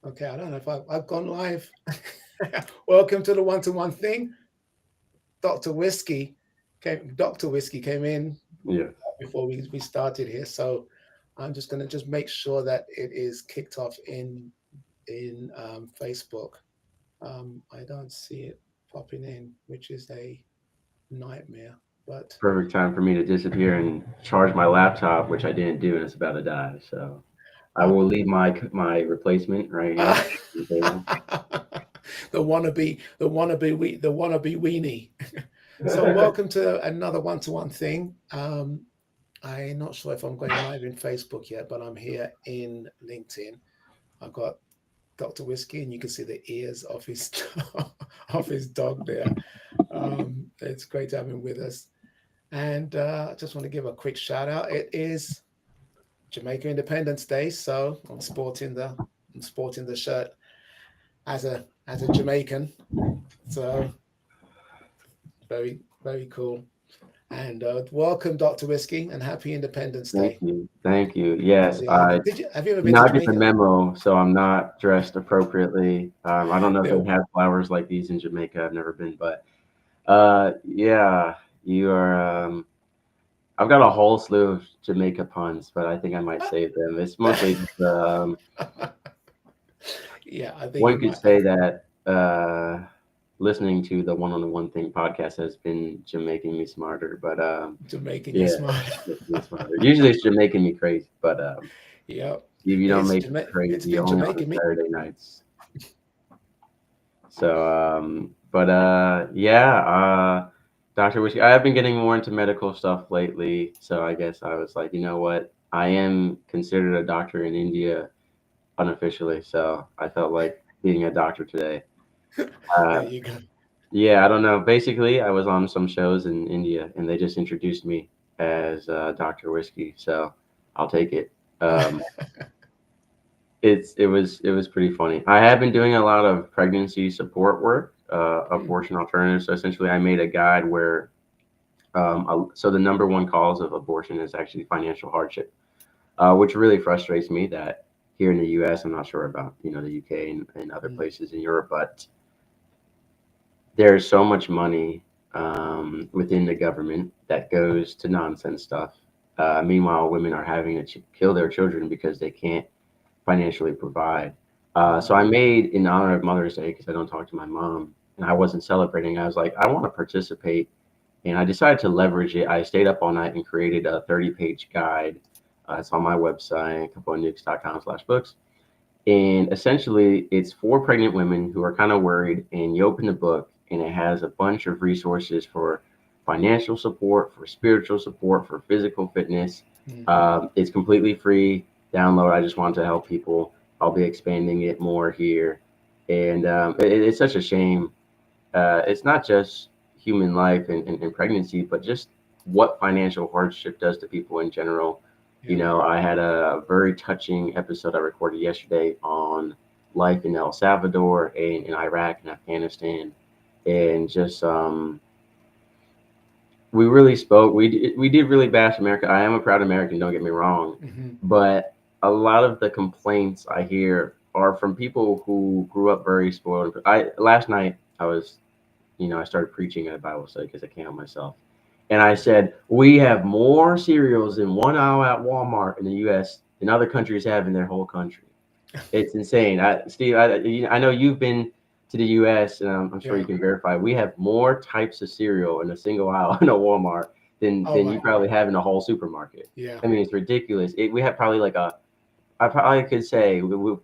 Okay, I don't know if I've gone live. Welcome to the one-to-one thing. Dr. Whiskey came in Yeah, before we started here. So I'm just gonna just make sure that it is kicked off in Facebook. I don't see it popping in, which is a nightmare. But perfect time for me to disappear and charge my laptop, which I didn't do, and it's about to die. So I uh, will leave my replacement right here uh, on the table. the wannabe weenie. So welcome to another one-to-one thing. I'm not sure if I'm going live in Facebook yet, but I'm here in LinkedIn. I've got Dr. Whiskey, and you can see the ears of his of his dog there. It's great to have him with us. And I just want to give a quick shout out. It is Jamaica Independence Day, so I'm sporting the shirt as a Jamaican. So very cool. And welcome, Dr. Whiskey, and happy Independence Thank Day you, thank you. Yes, to the I island. Did you have you ever did been to not get the Jamaica? memo, so I'm not dressed appropriately. I don't know if Yeah. they have flowers like these in Jamaica. I've never been, but yeah, you are. I've got a whole slew of Jamaica puns, but I think I might save them. It's mostly just, Yeah, I think you one could might say that listening to the One on the One Thing podcast has been Jamaican me smarter, but to making you yeah, smile. making me smarter. Usually it's Jamaican me crazy, but Yeah, if you don't make me It's crazy been only on the Jamaican me. Saturday nights. So, but yeah, Dr. Whiskey, I have been getting more into medical stuff lately. So I guess I was like, you know what? I am considered a doctor in India unofficially. So I felt like being a doctor today. There Uh, you go. yeah, I don't know. Basically, I was on some shows in India and they just introduced me as Dr. Whiskey. So I'll take it. Um, it was pretty funny. I have been doing a lot of pregnancy support work, Mm, abortion alternatives. So essentially, I made a guide where so the number one cause of abortion is actually financial hardship, which really frustrates me that here in the U.S. I'm not sure about the UK and other mm, places in Europe, but there's so much money within the government that goes to nonsense stuff. Meanwhile, women are having to kill their children because they can't financially provide. So I mm. made in honor of Mother's Day because I don't talk to my mom and I wasn't celebrating. I was like, I want to participate, and I decided to leverage it. I stayed up all night and created a 30-page guide. It's on my website, caponukes.com/books. And essentially, it's for pregnant women who are kind of worried. And you open the book, and it has a bunch of resources for financial support, for spiritual support, for physical fitness. Mhm. It's completely free download. I just want to help people. I'll be expanding it more here. And it's such a shame. It's not just human life and pregnancy, but just what financial hardship does to people in general. Yeah. I had a very touching episode I recorded yesterday on life in El Salvador and in Iraq and Afghanistan, and just we really spoke. We did really bash America. I am a proud American. Don't get me wrong, Hmm. but a lot of the complaints I hear are from people who grew up very spoiled. I last night I was I started preaching at a Bible study because I can't help myself. And I said, we have more cereals in one aisle at Walmart in the U.S. than other countries have in their whole country. It's insane. Steve, I know you've been to the U.S. and I'm sure you Yeah. can verify. We have more types of cereal in a single aisle in a Walmart than Oh you my. probably have in a whole supermarket. Yeah. I mean, it's ridiculous. We have probably I probably could say with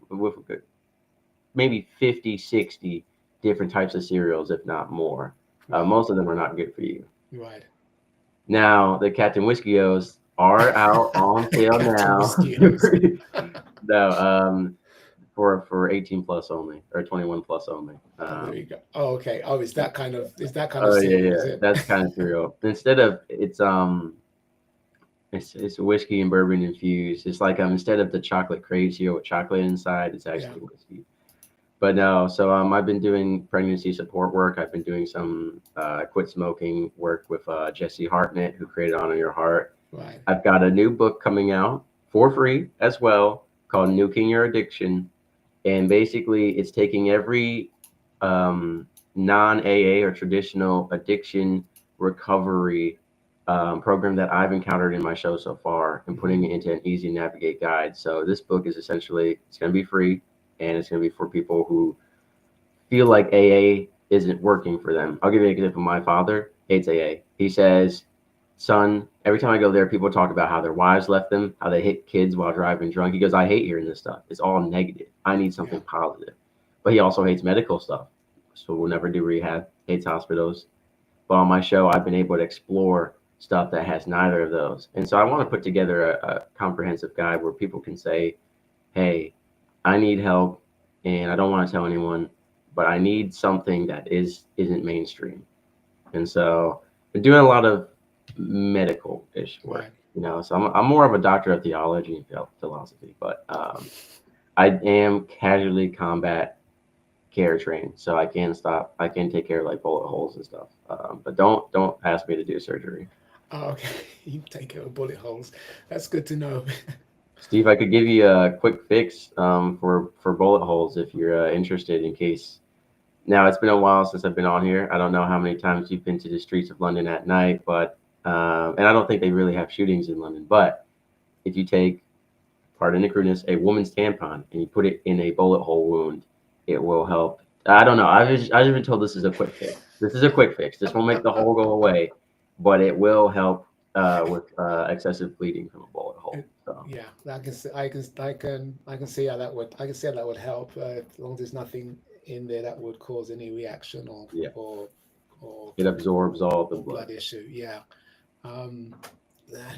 maybe 50, 60 different types of cereals, if not more. Wow. Most of them are not good for you. Right. Now, the Captain Whiskeyos are out on sale Captain now. Mosquitoes. No, for 18 plus only or 21 plus only. Oh, there you go. Oh, okay. Oh, is that kind of Oh yeah, cereal, yeah, is it? that's kind of cereal. Instead of it's whiskey and bourbon infused. It's like instead of the chocolate crave cereal with chocolate inside, it's Yeah. actually whiskey. But no, so I've been doing pregnancy support work. I've been doing some quit smoking work with Jesse Hartnett, who created Honor Your Heart. Right. I've got a new book coming out for free as well. called Nuking Your Addiction. And basically, it's taking every non-AA or traditional addiction recovery program that I've encountered in my show so far and putting it into an easy to navigate guide. So this book is essentially, it's going to be free, and it's going to be for people who feel like AA isn't working for them. I'll give you an example. My father hates AA. He says, son, every time I go there, people talk about how their wives left them, how they hit kids while driving drunk. He goes, I hate hearing this stuff. It's all negative. I need something positive. But he also hates medical stuff. So we'll never do rehab, hates hospitals. But on my show, I've been able to explore stuff that has neither of those. And so I want to put together a comprehensive guide where people can say, hey, I need help and I don't want to tell anyone, but I need something that isn't mainstream. And so we're doing a lot of medical-ish work, Right. you know. So I'm more of a doctor of theology and philosophy, but I am casualty combat care trained, so I can take care of like bullet holes and stuff. But don't ask me to do surgery. Oh, okay. You take care of bullet holes. That's good to know. Steve, I could give you a quick fix for bullet holes if you're interested. In case now it's been a while since I've been on here. I don't know how many times you've been to the streets of London at night, but and I don't think they really have shootings in London. But if you take, pardon the crudeness, a woman's tampon and you put it in a bullet hole wound, it will help. I don't know. I've been told this is a quick fix. This is a quick fix. This won't make the hole go away, but it will help with excessive bleeding from a bullet hole. So Yeah, I can see how that would, I can see how that would help, as long as there's nothing in there that would cause any reaction or yeah, or or it absorbs all the blood. blood issue. Yeah. Um,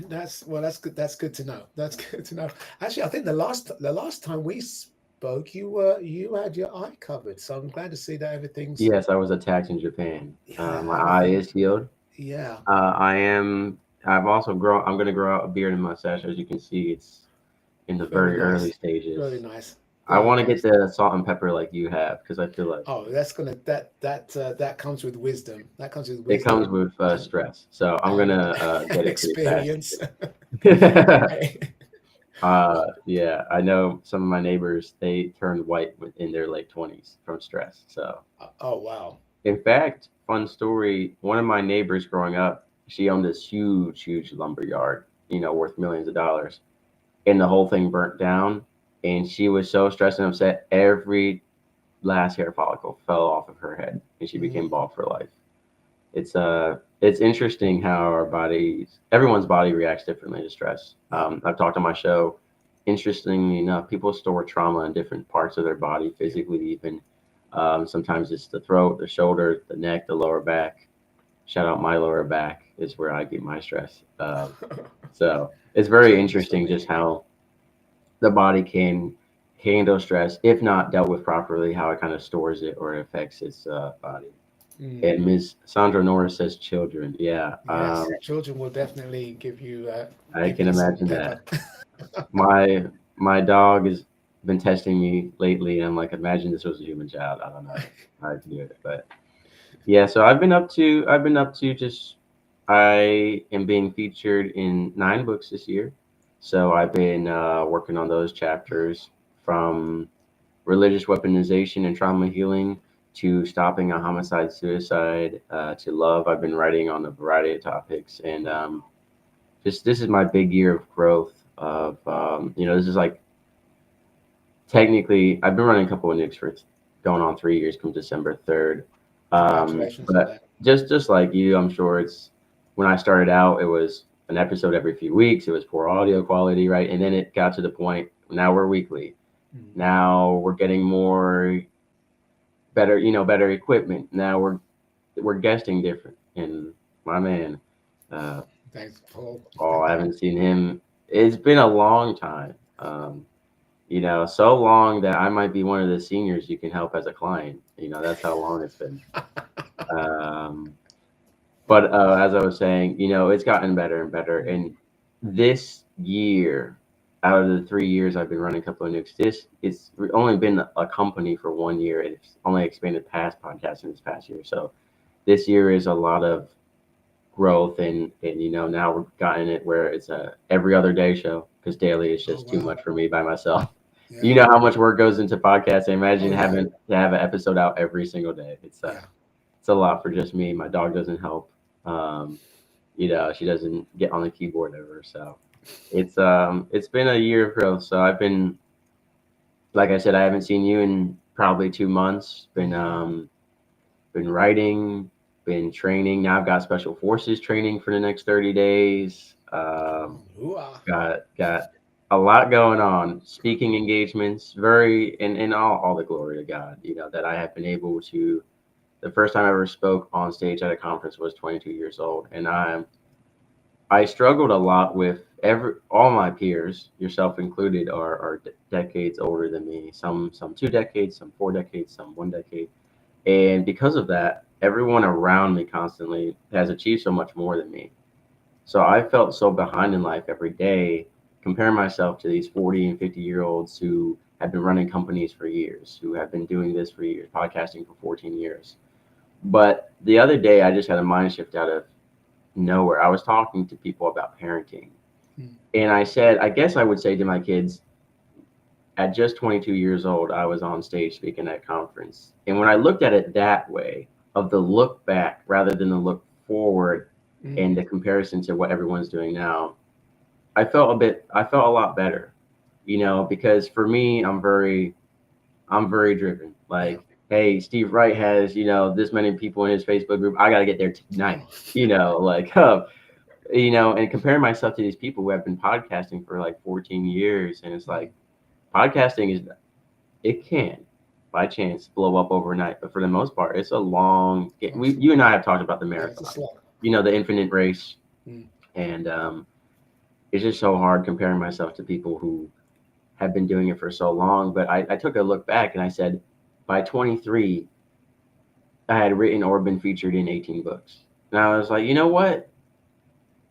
that's well. That's good. That's good to know. That's good to know. Actually, I think the last time we spoke, you had your eye covered. So I'm glad to see that everything's, Yes, I was attacked in Japan. yeah, My eye everything. is healed. Yeah, I am. I've also grown. I'm going to grow out a beard and mustache. As you can see, it's in the very very early nice. Very stages. nice. I Very want to get nice. the salt and pepper like you have because I feel like Oh, that's gonna that comes with wisdom. That comes with it comes wisdom with and stress. So I'm and gonna and get it pretty fast. experience. Right. Yeah, I know some of my neighbors. They turned white in their late 20s from stress. So Oh wow. in fact, fun story. One of my neighbors growing up, she owned this huge lumber yard, you know, worth millions of dollars, and the whole thing burnt down. And she was so stressed and upset, every last hair follicle fell off of her head, and she became Mm, bald for life. It's interesting how everyone's body reacts differently to stress. yeah. I've talked on my show. Interestingly enough, people store trauma in different parts of their body, Yeah. physically even. Sometimes it's the throat, the shoulder, the neck, the lower back. Shout out my lower back is where I get my stress. So it's very Journey for interesting me. just how the body can handle stress, if not dealt with properly, how it kind of stores it or it affects its body. Mm, And Ms. Sandra Norris says children. Yeah, yes, children will definitely I give you can the salt and imagine pepper. that. My dog has been testing me lately, and I'm like, imagine this was a human child. I don't know how I can do it, but yeah. So I've been up to just I am being featured in 9 books this year. So I've been working on those chapters from religious weaponization and trauma healing to stopping a homicide suicide to love. I've been writing on a variety of topics, and just this is my big year of growth. Of this is like technically I've been running a couple of nukes for going on 3 years come December 3rd. Congratulations on But that. just like you, I'm sure it's when I started out, it was an episode every few weeks. It was poor audio quality, right? And then it got to the point now we're weekly. Mm, Now we're getting more better, better equipment. Now we're guesting different. And my man, uh, thanks, Paul. Paul, I haven't seen him. It's been a long time. So long that I might be one of the seniors you can help as a client. That's how long it's been. Um, but as I was saying, it's gotten better and better. Mm, And this year, out of the 3 years I've been running a couple of nukes, it's only been a company for 1 year. It's only expanded past podcasting this past year. So this year is a lot of growth, and now we've gotten it where it's a every other day show because daily is oh just too wow. much for me by myself. You know how much work goes into podcasting. Imagine Oh, yeah. having to have an episode out every single day. Yeah. It's a lot for just me. My dog doesn't help. Um, she doesn't get on the keyboard ever. So it's been a year of growth. So I've been, like I said, I haven't seen you in probably 2 months. Been writing, been training. Now I've got special forces training for the next 30 days. Ooh-ah. Got a lot going on. Speaking engagements, very in all the glory to God. That I have been able to. The first time I ever spoke on stage at a conference was 22 years old, and I struggled a lot with all my peers, yourself included, are decades older than me. Some 2 decades, some 4 decades, some 1 decade, and because of that, everyone around me constantly has achieved so much more than me. So I felt so behind in life every day, comparing myself to these 40 and 50-year-olds who have been running companies for years, who have been doing this for years, podcasting for 14 years. But the other day, I just had a mind shift out of nowhere. I was talking to people about parenting. And I said, I guess I would say to my kids, at just 22 years old, I was on stage speaking at a conference. And when I looked at it that way, of the look back rather than the look forward and the comparison to what everyone's doing now, I felt a lot better, because for me, I'm very driven. Like, hey, Steve Wright has, this many people in his Facebook group. I got to get there tonight, and comparing myself to these people who have been podcasting for like 14 years. And it's like, podcasting it can by chance blow up overnight, but for the most part, it's a long, you and I have talked about the marathon, the infinite race. And it's just so hard comparing myself to people who have been doing it for so long. But I took a look back and I said, by 23, I had written or been featured in 18 books. And I was like, you know what?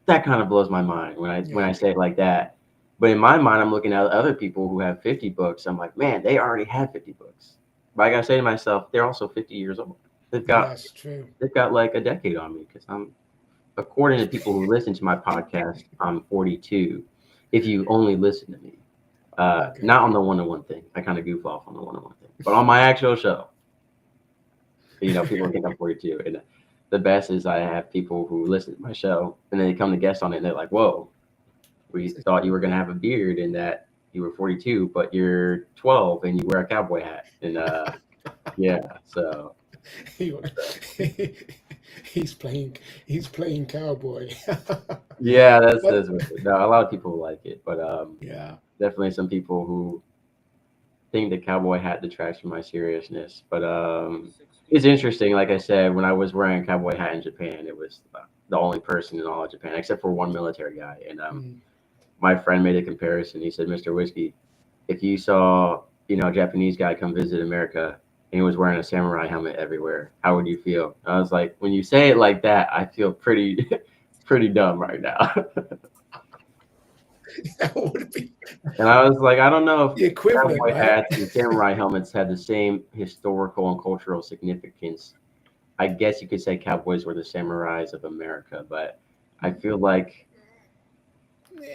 That kind of blows my mind when I say it like that. But in my mind, I'm looking at other people who have 50 books. I'm like, man, they already have 50 books. But I gotta say to myself, they're also 50 years old. They've got like a decade on me, because according to people who listen to my podcast, I'm 42. If you only listen to me, not on the one-on-one thing. I kind of goof off on the one-on-one thing, but on my actual show, people think I'm 42. And the best is I have people who listen to my show and they come to guest on it and they're like, whoa, we thought you were going to have a beard and that you were 42, but you're 12 and you wear a cowboy hat. And so he's playing cowboy. Yeah, that's no, a lot of people like it, but definitely some people who think the cowboy hat detracts from my seriousness. But it's interesting. Like I said, when I was wearing a cowboy hat in Japan, it was the only person in all of Japan, except for one military guy. And my friend made a comparison. He said, "Mr. Whiskey, if you saw, a Japanese guy come visit America and he was wearing a samurai helmet everywhere, how would you feel?" I was like, when you say it like that, I feel pretty dumb right now. That would be. And I was like, I don't know if the equivalent, cowboy right? hats and samurai helmets had the same historical and cultural significance. I guess you could say cowboys were the samurais of America, but I feel like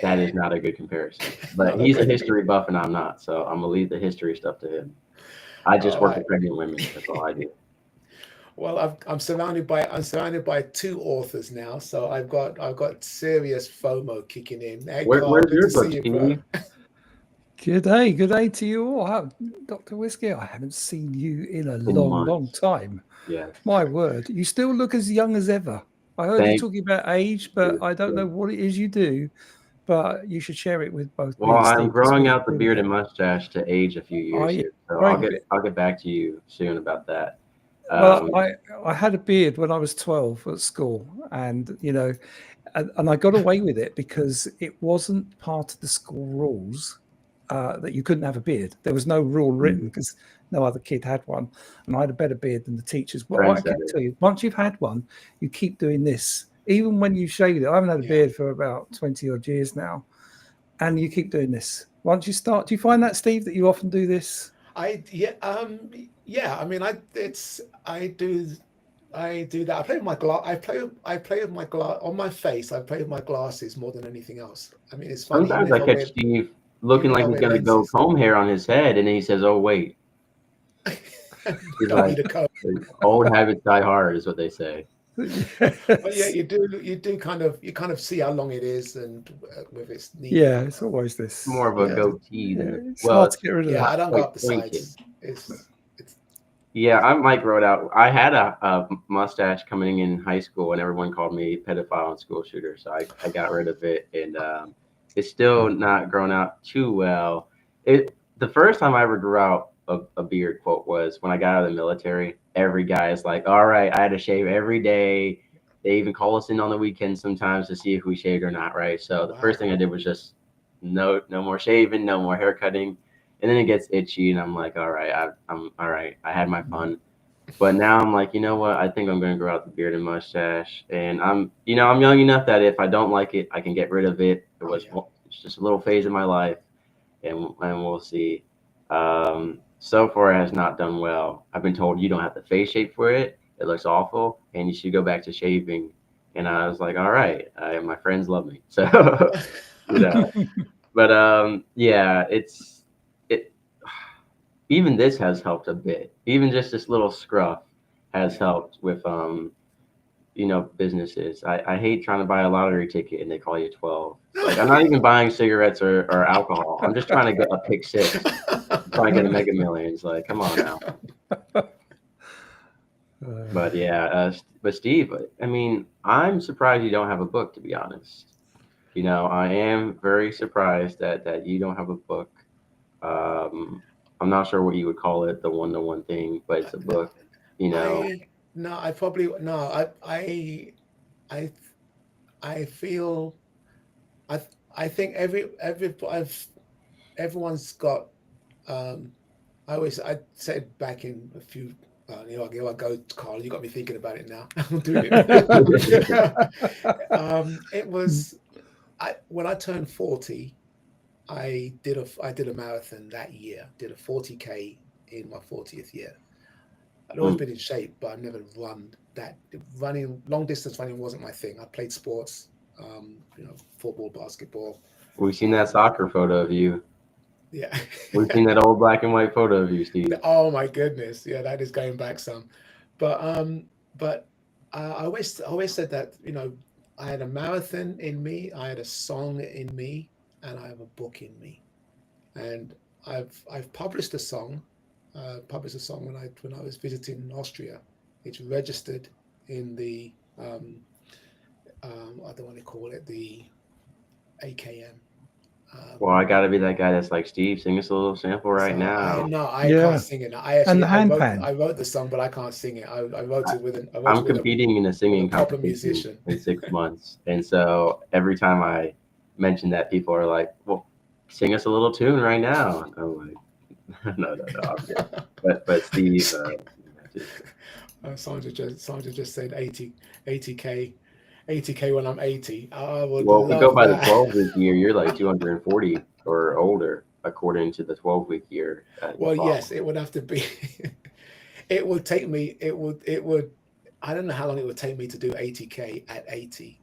that is not a good comparison. But he's a history buff and I'm not, so I'm gonna leave the history stuff to him. I just work with pregnant women. That's all I do. Well, I'm surrounded by two authors now, so I've got serious FOMO kicking in. Hey, Where's Carl, good your to book, see you, Steve? bro. Good day to you all. Dr. Whiskey, I haven't seen you in a long time. Yeah. My word, you still look as young as ever. I heard you talking about age, but I don't know what it is you do. But you should share it with both. Well, I'm growing out the beard and mustache to age a few years here, so I'll get back to you soon about that. Well, I had a beard when I was 12 at school, and and I got away with it because it wasn't part of the school rules that you couldn't have a beard. There was no rule written because no other kid had one, and I had a better beard than the teachers. Well, I can tell you, once you've had one, you keep doing this. Even when you shave it, I haven't had a beard for about 20 odd years now, and you keep doing this. Once you start, do you find that, Steve, that you often do this? I mean, I do that. I play with my glass. I play with my glass on my face. I play with my glasses more than anything else. I mean, it's funny. Sometimes I catch Steve looking like love he's it, gonna go lenses. comb hair on his head, and then he says, "Oh wait." He's Don't like, need a coat. "Old habits die hard," is what they say. But yeah, Yes. you do kind of see how long it is, and with its neat. Yeah, it's always this. More of a Yeah. goatee Yeah, than the it's hard to it's get rid of Yeah, that. I don't go quite up the pointed. sides. It's Yeah, I might grow it out. I had a mustache coming in high school, and everyone called me pedophile and school shooter. So I got rid of it, and it's still not grown out too well. The first time I ever grew out a beard, quote, was when I got out of the military. Every guy is like, "All right, I had to shave every day." They even call us in on the weekends sometimes to see if we shaved or not, right? So the first wow. thing I did was just no more shaving, no more hair cutting, and then it gets itchy, and I'm like, all right, I'm all right. I had my fun, but now I'm like, you know what? I think I'm gonna grow out the beard and mustache, and I'm young enough that if I don't like it, I can get rid of it. Oh yeah. It's just a little phase in my life, and we'll see. So far, it has not done well. I've been told you don't have the face shape for it. It looks awful, and you should go back to shaving. And I was like, all right, my friends love me, so you know. But yeah, it. Even this has helped a bit. Even just this little scruff has helped with businesses. I hate trying to buy a lottery ticket and they call you 12. Like I'm not even buying cigarettes or alcohol. I'm just trying to get a pick six. I'm trying to get a Mega Millions. Like, come on now. But yeah, but Steve, I mean, I'm surprised you don't have a book, to be honest. I am very surprised that you don't have a book. Um, I'm not sure what you would call it, the one-to-one thing, but it's a No, book. You know, I no, I probably no. I I feel I I think everyone's got. Um, I said back in a few. I go, Carl. You got me thinking about it now. I'm doing it. It was when I turned 40. I did a marathon that year. Did a 40K in my 40th year. I'd always Mm. been in shape, but I never run that. Running long distance running wasn't my thing. I played sports, football, basketball. We've seen that Um, soccer photo of you. yeah. We've seen that old black and white photo of you, Steve. Oh my goodness, yeah, that is going back some. But I always said that I had a marathon in me, I had a song in me, and I have a book in me. And I've published a song when I was visiting Austria. It's registered in the I don't want to call it the AKM. Well, I But gotta be that guy that's like, Steve, sing us a little sample right so I now. no, I can't Yeah, sing it. and the handpan. I wrote the song, but I can't sing it. I wrote I, it with I'm competing in a with a singing proper competition musician. in 6 months, and so every time I mention that, people are like, "Well, sing us a little tune right now." And I'm like, no, I'm good. But Steve, Sandra just said 80K, 80K when I'm 80. I would well, if we go love by the that. 12-week year, you're like 240 or older, according to the 12-week year that you Well, follow. yes, it would have to be. It would take me. It would. I don't know how long it would take me to do 80K at 80.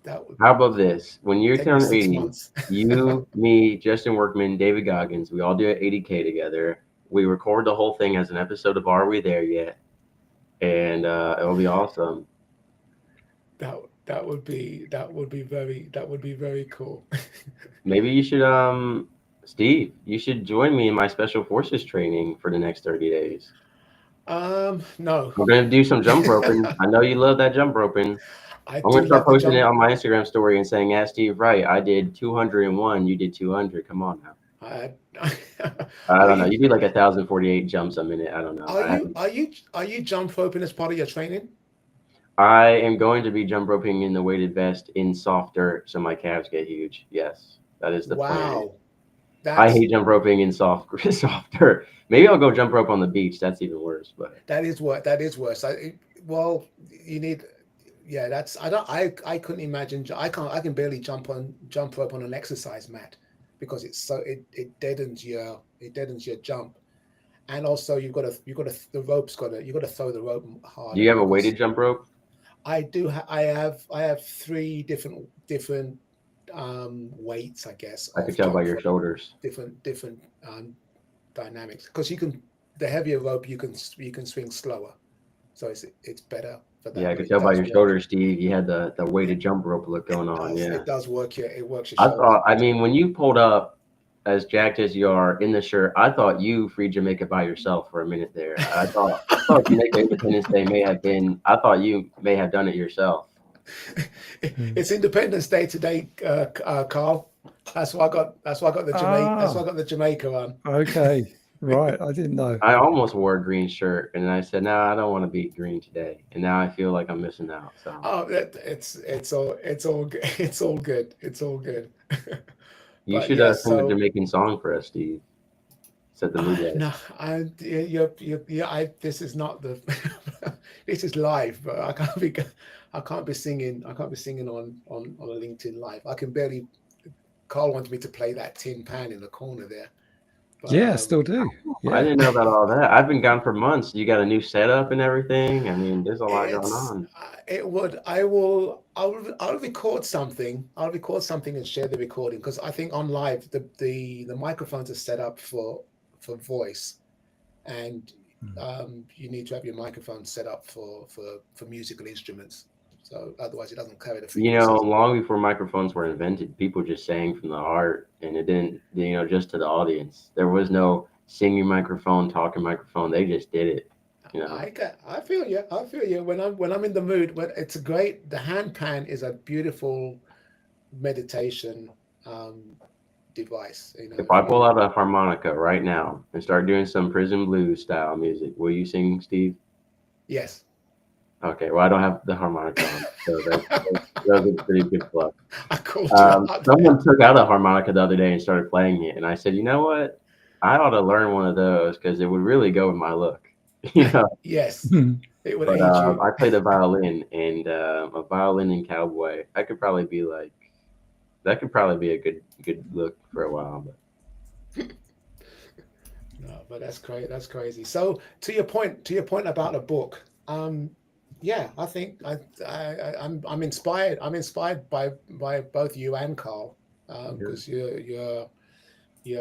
That would How about this? When you take me turn six 80, months. you, me, Justin Workman, David Goggins, we all do an 80K together. We record the whole thing as an episode of Are We There Yet? And it'll be awesome. That would be very cool. Maybe you should, Steve, you should join me in my special forces training for the next 30 days. No. We're going to do some jump roping. I know you love that jump roping. I I'm going do to start love the posting it jump. on my Instagram story and saying, "Ask Steve Wright, I did 201, you did 200. Come on now." I, I are don't know. you You do like 1,048 jumps a minute. I don't know. are you are you are you jump roping as part of your training? I am going to be jump roping in the weighted vest in soft dirt so my calves get huge. Yes, that is the plan. Wow, I that's hate jump roping in soft dirt. Maybe I'll go jump rope on the beach. That's even worse. But that is worse. Well, you need. Yeah, that's I don't I couldn't imagine. I can barely jump rope on an exercise mat because it deadens your jump. And also the rope's got to you got to throw the rope do you harder have a because weighted jump rope? I do I have three different weights, I guess, I of could tell by jump your rope, shoulders. different dynamics. Because the heavier rope you can swing slower, so it's better for Yeah, that. I But could it tell by does your work. shoulders, Steve. You had the weighted jump rope look going on. Yeah. It does work. Yeah, it works your I shoulders. thought, I mean, when you pulled up as jacked as you are in the shirt, I thought you freed Jamaica by yourself for a minute there. I thought Jamaica Independence Day may have been, I thought you may have done it yourself. It's Independence Day today, Carl. That's why I got. That's why I got the Jamaica. That's why I Ah, got the Jamaica on. okay. Right. I didn't know. I almost wore a green shirt and I said, no, I don't want to be green today. And now I feel like I'm missing out. So Oh, it's all good. It's all good. It's all good. you But should yeah, sing a so Jamaican song for us, Steve. Set the mood right. no, this is not the. This is live, but I can't be singing. I can't be singing on a LinkedIn live. I can barely. Carl wants me to play that tin pan in the corner there, but Yeah, still do. I Yeah. didn't know about all that. I've been gone for months. You got a new setup and everything. I mean, there's a lot going it's on. it would I will I'll record something. I'll record something and share the recording because I think on live the microphones are set up for voice, and Mm. you need to have your microphone set up for musical instruments. So otherwise, it doesn't carry the You know, frequencies. long before microphones were invented, people just sang from the heart and it didn't, just to the audience. There was no singing microphone, talking microphone. They just did it, you know. I feel you. I feel you. When I'm in the mood, when it's a great. The hand pan is a beautiful meditation um, device. If If I pull you out a harmonica right now and start doing some prison blues style music, will you sing, Steve? yes, Okay, well, I don't have the harmonica on, so that was a pretty good plug. I called you out there. Someone took out a harmonica the other day and started playing it, and I said, you know what? I ought to learn one of those because it would really go with my look, you know. Yes, Mm. it would But aid you. I play the violin, and a violin and cowboy. I could probably be like that. Could probably be a good look for a while. But No, but that's crazy. That's crazy. So to your point about the book, yeah, I think I'm inspired. I'm inspired by both you and Carl, yeah. because your We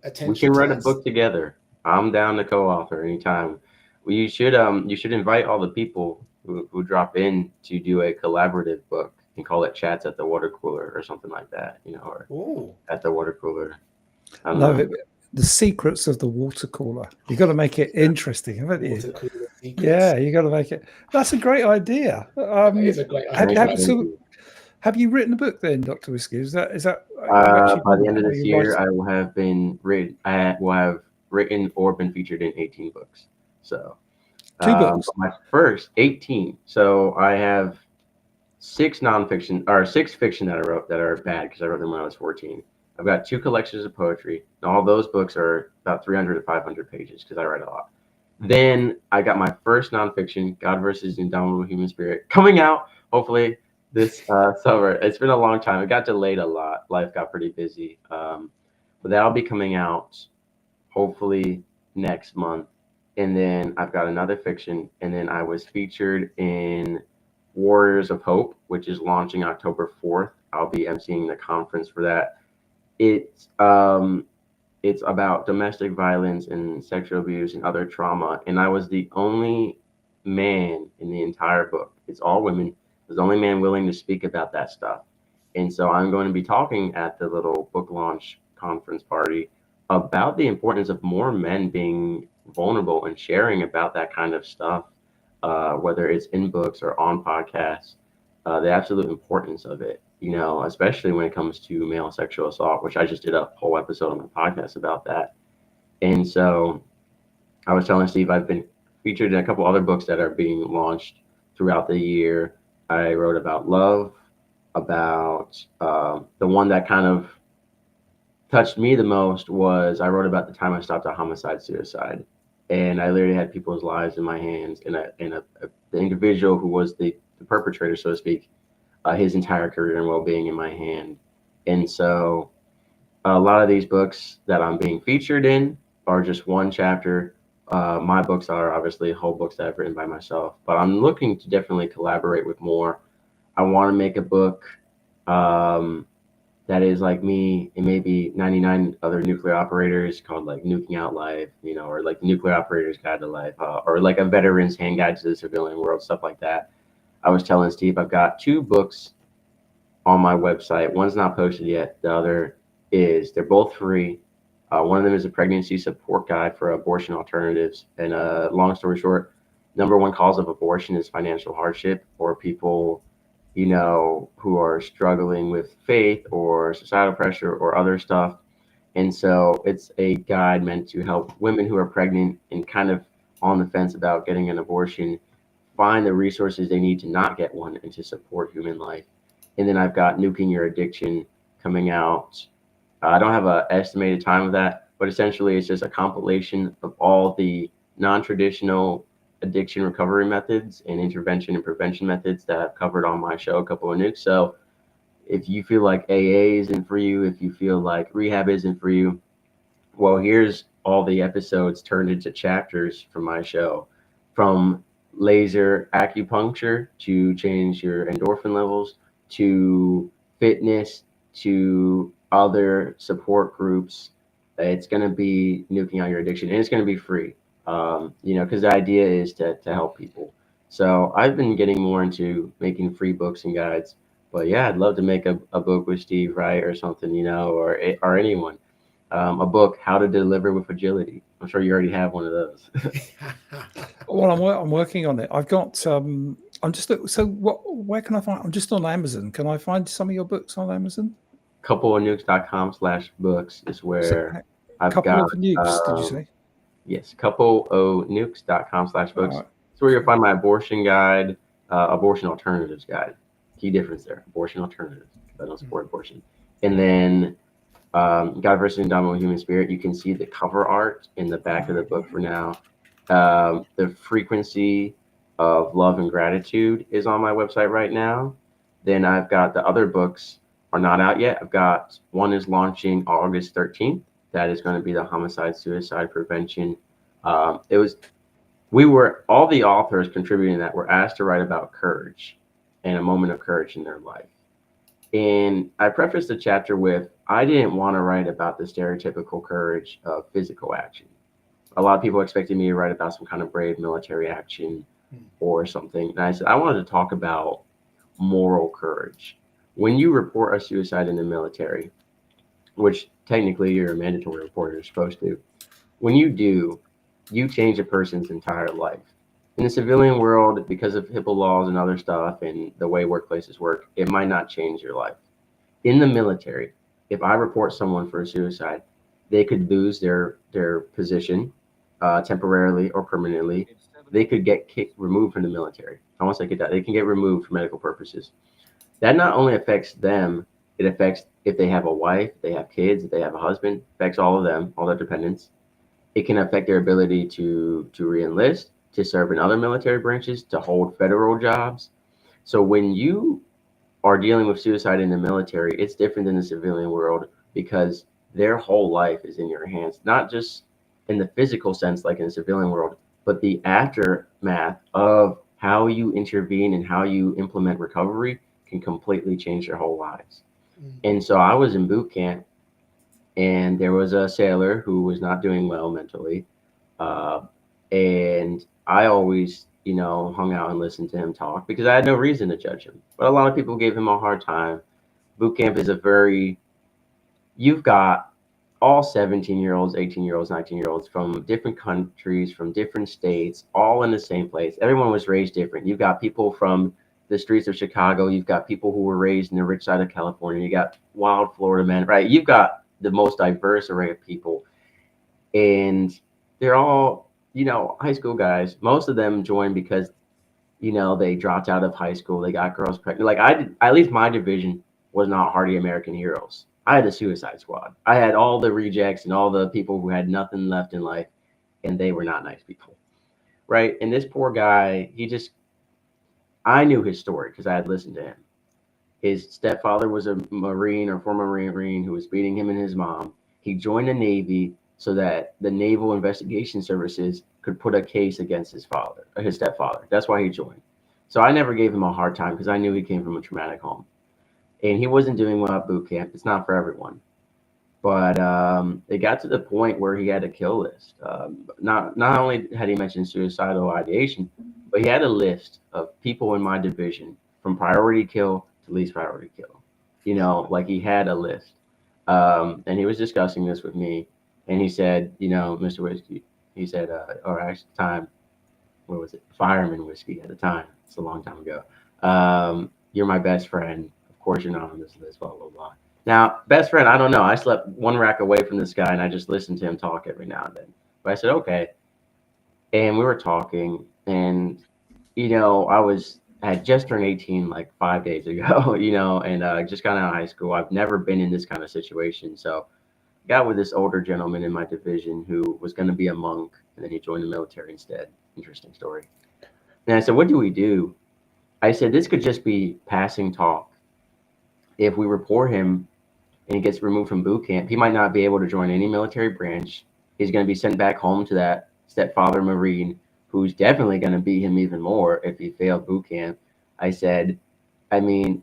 attention can to write a that. book together. I'm down to co-author anytime. Well, you should invite all the people who drop in to do a collaborative book and call it Chats at the Water Cooler or something like that, or Oh, at the water cooler. I don't No, know. the secrets of the water cooler. You got to make it interesting, haven't you? water cooler secrets. Yeah, you got to make it. That's a great idea. That is a great Have, Thank idea. have you, you thank so you. have you written a book then, Dr. Whiskey? Is that you've actually By done the that? end of Are this you year, writing I will have been written. I will have written or been featured in 18 books. So, two books? my first 18. So I have six nonfiction or six fiction that I wrote that are bad because I wrote them when I was 14. I've got two collections of poetry. And all those books are about 300 to 500 pages because I write a lot. Then I got my first nonfiction, God versus the Indomitable Human Spirit, coming out hopefully this summer. It's been a long time. It got delayed a lot. Life got pretty busy. But that'll be coming out hopefully next month. And then I've got another fiction. And then I was featured in Warriors of Hope, which is launching October 4th. I'll be emceeing the conference for that. It's it's about domestic violence and sexual abuse and other trauma. And I was the only man in the entire book. It's all women. I was the only man willing to speak about that stuff. And so I'm going to be talking at the little book launch conference party about the importance of more men being vulnerable and sharing about that kind of stuff, whether it's in books or on podcasts, the absolute importance of it, especially when it comes to male sexual assault, which I just did a whole episode on my podcast about that. And so I was telling Steve, I've been featured in a couple other books that are being launched throughout the year. I wrote about love, about the one that kind of touched me the most was I wrote about the time I stopped a homicide suicide. And I literally had people's lives in my hands, and the individual who was the perpetrator, so to speak, his entire career and well-being in my hand. And so a lot of these books that I'm being featured in are just one chapter. My books are obviously whole books that I've written by myself, but I'm looking to definitely collaborate with more. I want to make a book that is like me and maybe 99 other nuclear operators, called like Nuking Out Life, or like Nuclear Operators Guide to Life, or like a Veteran's Hand Guide to the Civilian World, stuff like that. I was telling Steve, I've got 2 books on my website. One's not posted yet. The other is. They're both free. One of them is a pregnancy support guide for abortion alternatives. And long story short, number one cause of abortion is financial hardship, or people, who are struggling with faith or societal pressure or other stuff. And so it's a guide meant to help women who are pregnant and kind of on the fence about getting an abortion find the resources they need to not get one and to support human life. And then I've got Nuking Your Addiction coming out. I don't have an estimated time of that, but essentially it's just a compilation of all the non-traditional addiction recovery methods and intervention and prevention methods that I've covered on my show, Couple of Nukes. So if you feel like AA isn't for you, if you feel like rehab isn't for you, well, here's all the episodes turned into chapters from my show, from laser acupuncture to change your endorphin levels, to fitness, to other support groups. It's going to be nuking out your addiction, and it's going to be free. Because the idea is to help people. So I've been getting more into making free books and guides. But yeah, I'd love to make a book with Steve Wright or something, or anyone. A book, How to Deliver with Agility. I'm sure you already have one of those. Well, I'm working on it. I've got. I'm just. So where can I find? I'm just on Amazon. Can I find some of your books on Amazon? coupleofnukes.com/books is where I've Couple got. of Nukes, did you say? Yes, coupleofnukes.com/books. Right. It's where you'll find my abortion guide, abortion alternatives guide. Key difference there: abortion alternatives. I don't support abortion. And then God versus Indomitable Human Spirit. You can see the cover art in the back of the book for now. The frequency of love and gratitude is on my website right now. Then I've got the other books are not out yet. I've got one is launching August 13th. That is going to be the homicide suicide prevention. All the authors contributing that were asked to write about courage and a moment of courage in their life. And I prefaced the chapter with, I didn't want to write about the stereotypical courage of physical action. A lot of people expected me to write about some kind of brave military action or something. And I said, I wanted to talk about moral courage. When you report a suicide in the military, which technically you're a mandatory reporter, you're supposed to, when you do, you change a person's entire life. In the civilian world, because of HIPAA laws and other stuff and the way workplaces work, it might not change your life. In the military, if I report someone for a suicide, they could lose their position temporarily or permanently. They could get removed from the military. I won't say get that. They can get removed for medical purposes. That not only affects them, it affects if they have a wife, they have kids, if they have a husband, affects all of them, all their dependents. It can affect their ability to re-enlist, to serve in other military branches, to hold federal jobs. So when you are dealing with suicide in the military, it's different than the civilian world because their whole life is in your hands, not just in the physical sense like in the civilian world, but the aftermath of how you intervene and how you implement recovery can completely change their whole lives. And so I was in boot camp, and there was a sailor who was not doing well mentally. And I always, hung out and listened to him talk because I had no reason to judge him. But a lot of people gave him a hard time. Boot camp is you've got all 17-year-olds, 18-year-olds, 19-year-olds from different countries, from different states, all in the same place. Everyone was raised different. You've got people from the streets of Chicago. You've got people who were raised in the rich side of California. You got wild Florida men, right? You've got the most diverse array of people. And they're all, high school guys. Most of them joined because, they dropped out of high school. They got girls pregnant. Like I did, at least my division was not Hardy American Heroes. I had the Suicide Squad. I had all the rejects and all the people who had nothing left in life, and they were not nice people, right? And this poor guy, I knew his story because I had listened to him. His stepfather was a Marine or former Marine who was beating him and his mom. He joined the Navy so that the Naval Investigation Services could put a case against his stepfather. That's why he joined. So I never gave him a hard time because I knew he came from a traumatic home. and he wasn't doing well at boot camp. It's not for everyone. But it got to the point where he had a kill list. Not only had he mentioned suicidal ideation, but he had a list of people in my division from priority kill to least priority kill. You know, like he had a list. And he was discussing this with me, and he said, you know, Mr. Whiskey, he said, or actually, time, what was it? Fireman Whiskey at the time. It's a long time ago. You're my best friend. Of course, you're not on this list. Blah blah blah. Now, best friend, I don't know. I slept one rack away from this guy, and I just listened to him talk every now and then. But I said, okay. And we were talking, and you know, I had just turned 18 like 5 days ago, you know, and just got out of high school. I've never been in this kind of situation, so I got with this older gentleman in my division who was going to be a monk, and then he joined the military instead. Interesting story. And I said, what do we do? I said, this could just be passing talk. If we report him and he gets removed from boot camp, he might not be able to join any military branch. He's going to be sent back home to that stepfather Marine, who's definitely going to beat him even more if he failed boot camp. I said, I mean,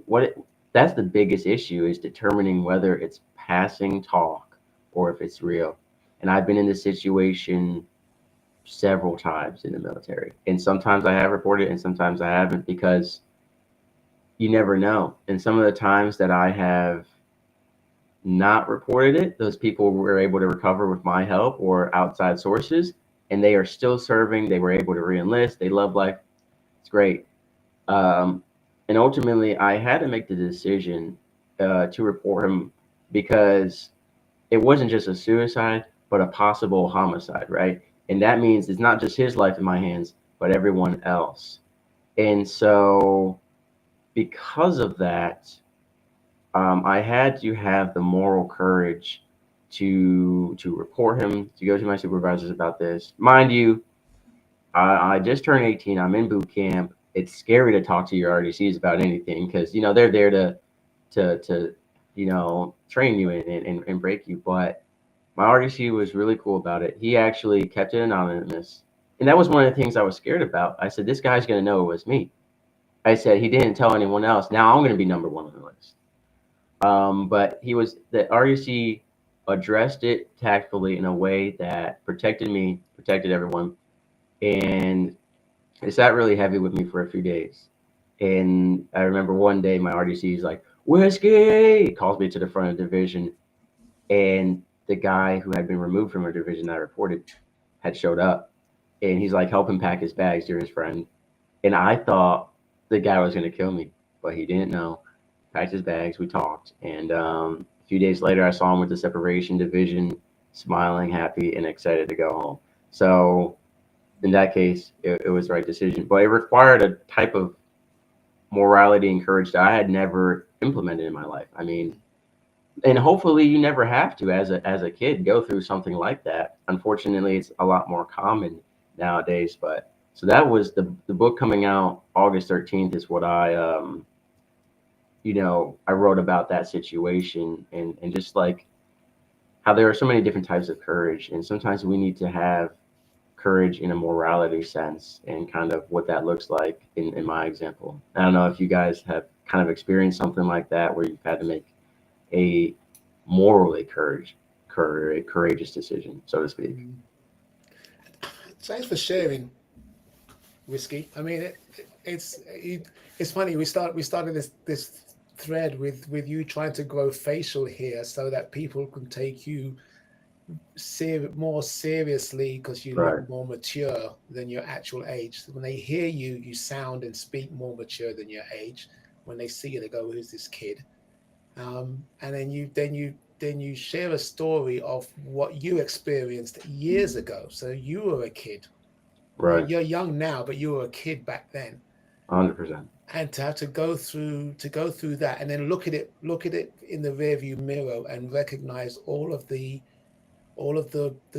that's the biggest issue, is determining whether it's passing talk or if it's real. And I've been in this situation several times in the military, and sometimes I have reported and sometimes I haven't, because you never know. And some of the times that I have not reported it, those people were able to recover with my help or outside sources, and they are still serving. They were able to re-enlist. They love life. It's great. And ultimately, I had to make the decision to report him, because it wasn't just a suicide, but a possible homicide, right? And that means it's not just his life in my hands, but everyone else. And so because of that, I had to have the moral courage to report him, to go to my supervisors about this. Mind you, I just turned 18. I'm in boot camp. It's scary to talk to your RDCs about anything, because you know they're there to you know, train you and break you. But my RDC was really cool about it. He actually kept it anonymous, and that was one of the things I was scared about. I said, this guy's gonna know it was me. I said, he didn't tell anyone else. Now I'm gonna be number one on the list. But the RUC addressed it tactfully in a way that protected me, protected everyone. And it sat really heavy with me for a few days. And I remember one day my RDC is like, Whiskey, he calls me to the front of the division. And the guy who had been removed from a division that I reported had showed up. And he's like, help him pack his bags, you're his friend. And I thought the guy was going to kill me, but he didn't know. Packed his bags, we talked. And a few days later, I saw him with the separation division, smiling, happy, and excited to go home. So in that case, it was the right decision. But it required a type of morality and courage that I had never implemented in my life. I mean, and hopefully you never have to, as a kid, go through something like that. Unfortunately, it's a lot more common nowadays. But so that was the book coming out August 13th is what I you know, I wrote about that situation, and just like how there are so many different types of courage, and sometimes we need to have courage in a morality sense, and kind of what that looks like in my example. I don't know if you guys have kind of experienced something like that, where you've had to make a morally courageous decision, so to speak. Thanks for sharing, Whiskey. I mean, it's funny. We started this thread with you trying to grow facial hair so that people can take you more seriously, because you Right. look more mature than your actual age. So when they hear you, you sound and speak more mature than your age. When they see you, they go, "Who's this kid?" And then you share a story of what you experienced years ago. So you were a kid. Right. You're young now, but you were a kid back then. 100%. And to have to go through that, and then look at it in the rearview mirror, and recognize all of the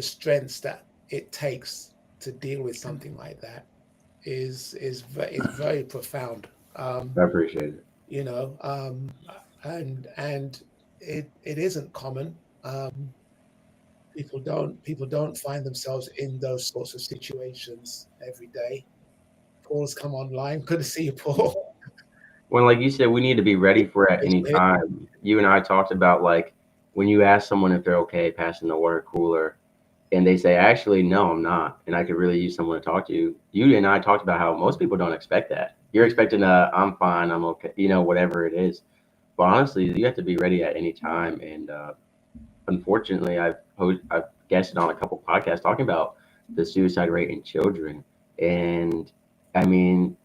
strengths that it takes to deal with something like that is very profound. I appreciate it. You know, and it isn't common. People don't find themselves in those sorts of situations every day. Paul's come online. Good to see you, Paul. When, like you said, we need to be ready for it at any time. You and I talked about, like, when you ask someone if they're okay passing the water cooler, and they say, actually, no, I'm not, and I could really use someone to talk to you. You and I talked about how most people don't expect that. You're expecting I'm fine, I'm okay, whatever it is. But honestly, you have to be ready at any time. And unfortunately, I've guested on a couple podcasts talking about the suicide rate in children. And I mean,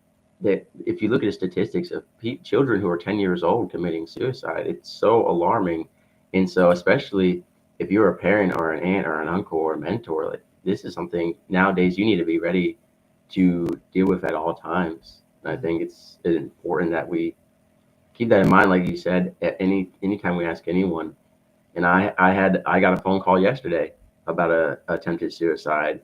that if you look at the statistics of children who are 10 years old committing suicide, it's so alarming. And so, especially if you're a parent or an aunt or an uncle or a mentor, like, this is something nowadays you need to be ready to deal with at all times. And I think it's important that we keep that in mind, like you said, at anytime we ask anyone. And I got a phone call yesterday about a attempted suicide,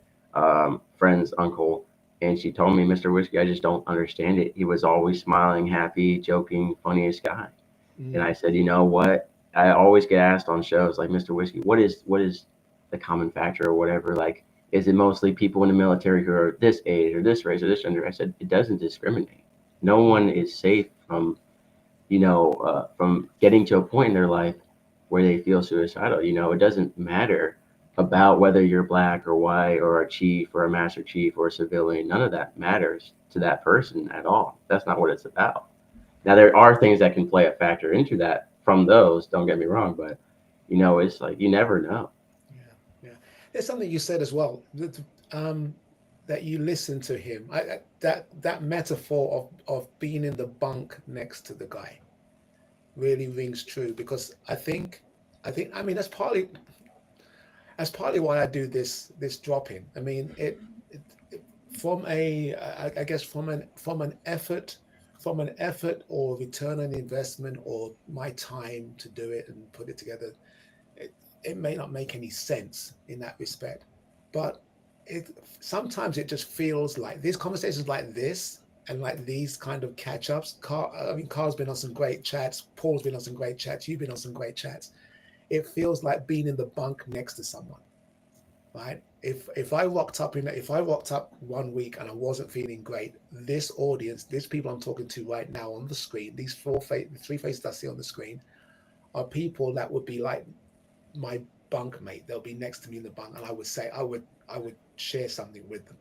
friend's uncle, and she told me, Mr. Whiskey, I just don't understand it. He was always smiling, happy, joking, funniest guy. And I said, you know what? I always get asked on shows like, Mr. Whiskey, what is the common factor or whatever? Like, is it mostly people in the military who are this age or this race or this gender? I said, it doesn't discriminate. No one is safe from from getting to a point in their life where they feel suicidal. It doesn't matter about whether you're black or white or a chief or a master chief or a civilian. None of that matters to that person at all. That's not what it's about. Now, there are things that can play a factor into that from those, don't get me wrong, but it's like, you never know. Yeah. There's something you said as well, that you listen to him. That metaphor of being in the bunk next to the guy really rings true, because I mean, that's partly why I do this drop-in. I mean, it from I guess from an effort or return on investment or my time to do it and put it together, it may not make any sense in that respect, but sometimes it just feels like these conversations like this and like these kind of catch-ups. Carl's been on some great chats, Paul's been on some great chats, you've been on some great chats. It feels like being in the bunk next to someone, right? If I rocked up 1 week and I wasn't feeling great, this audience, these people I'm talking to right now on the screen, these three faces I see on the screen, are people that would be like my bunk mate. They'll be next to me in the bunk, and I would share something with them,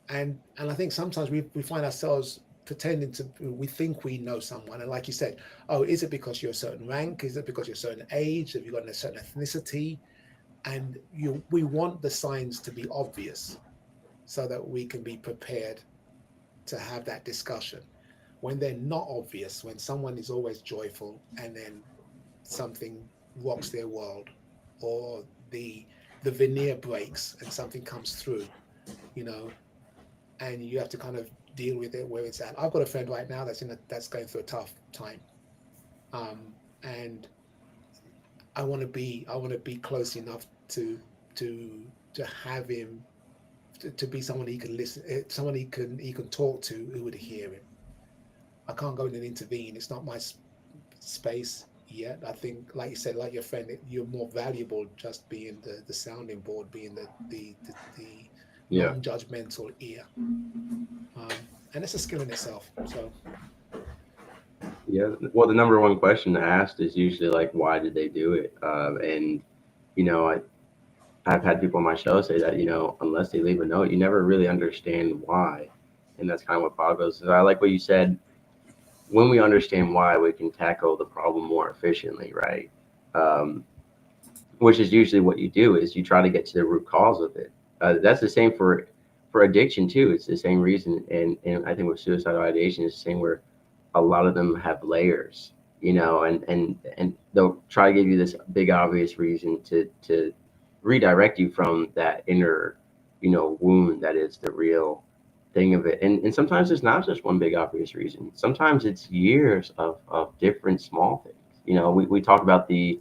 and I think sometimes we find ourselves pretending we think we know someone, and like you said, oh, is it because you're a certain rank? Is it because you're a certain age? Have you got a certain ethnicity? And we want the signs to be obvious so that we can be prepared to have that discussion. When they're not obvious, when someone is always joyful and then something rocks their world, or the veneer breaks and something comes through, and you have to kind of deal with it where it's at. I've got a friend right now that's going through a tough time, and I want to be close enough to have him to be someone he can listen, someone he can talk to, who would hear him. I can't go in and intervene. It's not my space yet. I think, like you said, like your friend, you're more valuable just being the sounding board, being the non-judgmental ear, and it's a skill in itself. So yeah, well, the number one question asked is usually like, why did they do it? And I've had people on my show say that, unless they leave a note, you never really understand why. And that's kind of what Bob goes. I like what you said. When we understand why, we can tackle the problem more efficiently, right? Which is usually what you do, is you try to get to the root cause of it. That's the same for addiction too. It's the same reason. And I think with suicidal ideation, it's the same, where a lot of them have layers, and they'll try to give you this big obvious reason to redirect you from that inner, wound that is the real thing of it. And sometimes it's not just one big obvious reason. Sometimes it's years of different small things. We talk about the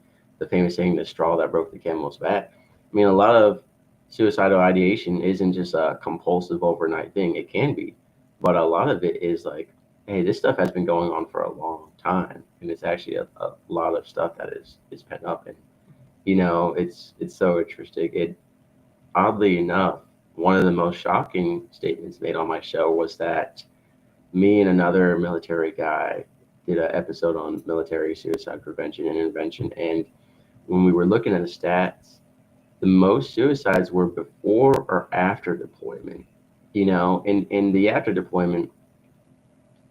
famous saying, the straw that broke the camel's back. I mean, a lot of suicidal ideation isn't just a compulsive overnight thing. It can be, but a lot of it is like, hey, this stuff has been going on for a long time, and it's actually a lot of stuff that is pent up. And it's so interesting. Oddly enough, one of the most shocking statements made on my show was that me and another military guy did an episode on military suicide prevention and intervention. And when we were looking at the stats, the most suicides were before or after deployment. In the after deployment,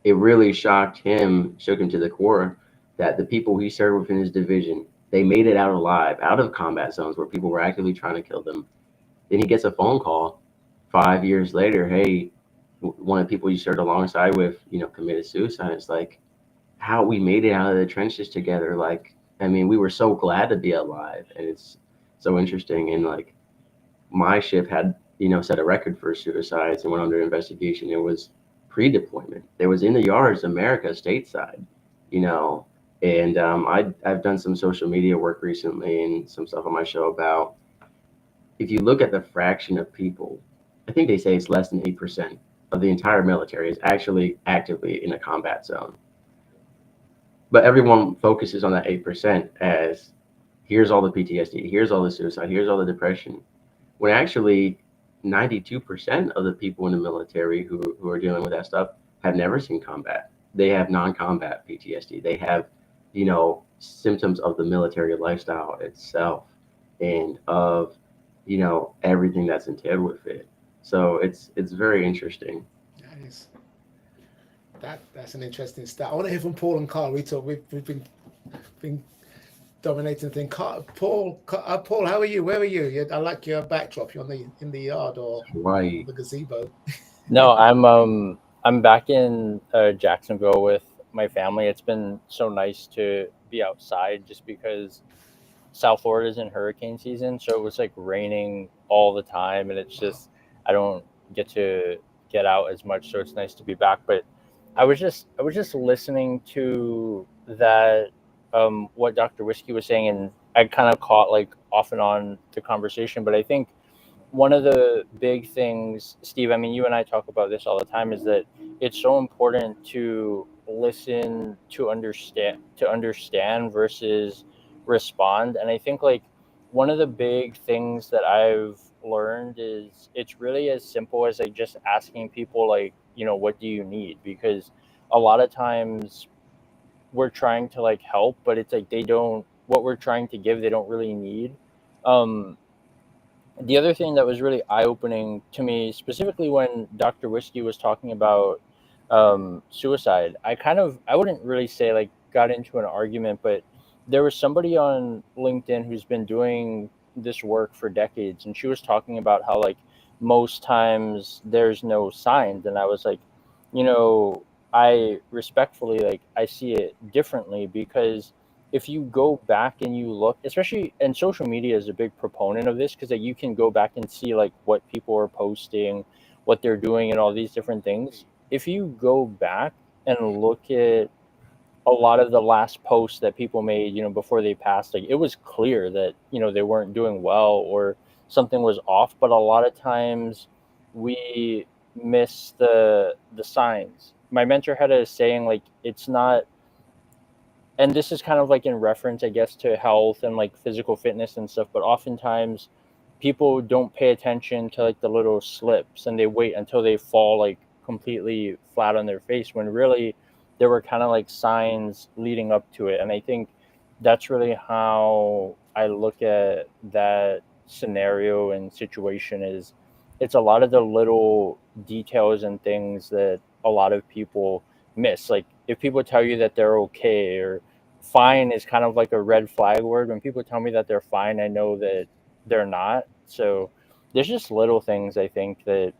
it really shook him to the core that the people he served within his division, they made it out alive, out of combat zones where people were actively trying to kill them. Then he gets a phone call 5 years later, hey, one of the people you served alongside with, committed suicide. It's like how we made it out of the trenches together. Like, I mean, we were so glad to be alive, and it's so interesting. And like my ship had, set a record for suicides and went under investigation. It was pre-deployment. There was in the yards, America stateside, and I've done some social media work recently and some stuff on my show about, if you look at the fraction of people, I think they say it's less than 8% of the entire military is actually actively in a combat zone. But everyone focuses on that 8% as here's all the PTSD, here's all the suicide, here's all the depression. When actually 92% of the people in the military who are dealing with that stuff have never seen combat. They have non-combat PTSD. They have, symptoms of the military lifestyle itself and of, everything that's entailed with it. So it's very interesting. Nice. That's an interesting stat. I want to hear from Paul and Carl. We've been dominating the thing. Paul, how are you? Where are you? I like your backdrop. You're in the yard or Hawaii. the gazebo. No, I'm back in Jacksonville with my family. It's been so nice to be outside just because South Florida is in hurricane season, so it was like raining all the time, and it's just I don't get to get out as much, so it's nice to be back. But I was just listening to that what Dr. Whiskey was saying, and I kind of caught like off and on the conversation. But I think one of the big things, Steve, I mean, you and I talk about this all the time, is that it's so important to listen to understand versus respond. And I think like one of the big things that I've learned is it's really as simple as like just asking people like, what do you need? Because a lot of times we're trying to like help, but it's like what we're trying to give, they don't really need. The other thing that was really eye-opening to me, specifically when Dr. Whiskey was talking about suicide, I wouldn't really say like got into an argument, but there was somebody on LinkedIn who's been doing this work for decades, and she was talking about how like most times there's no signs. And I was like, I respectfully, like, I see it differently, because if you go back and you look, especially, and social media is a big proponent of this, because like, you can go back and see like what people are posting, what they're doing, and all these different things. If you go back and look at a lot of the last posts that people made, before they passed, like, it was clear that, they weren't doing well or something was off. But a lot of times we miss the signs. My mentor had a saying, like, it's not, and this is kind of like in reference, I guess, to health and like physical fitness and stuff, but oftentimes people don't pay attention to like the little slips, and they wait until they fall like completely flat on their face, when really there were kind of like signs leading up to it. And I think that's really how I look at that scenario and situation, is it's a lot of the little details and things that a lot of people miss. Like, if people tell you that they're okay, or fine is kind of like a red flag word. When people tell me that they're fine, I know that they're not. So there's just little things, I think, that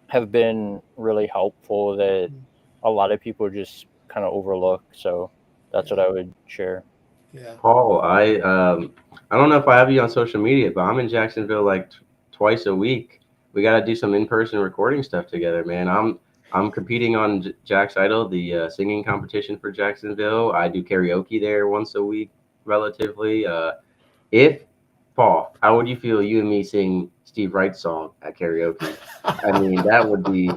have been really helpful that a lot of people just kind of overlook. So that's what I would share. Yeah. Paul, I don't know if I have you on social media, but I'm in Jacksonville like twice a week. We got to do some in-person recording stuff together, man. I'm competing on Jack's Idol, the singing competition for Jacksonville. I do karaoke there once a week, relatively. If Paul, how would you feel you and me sing Steve Wright's song at karaoke? I mean, that would be.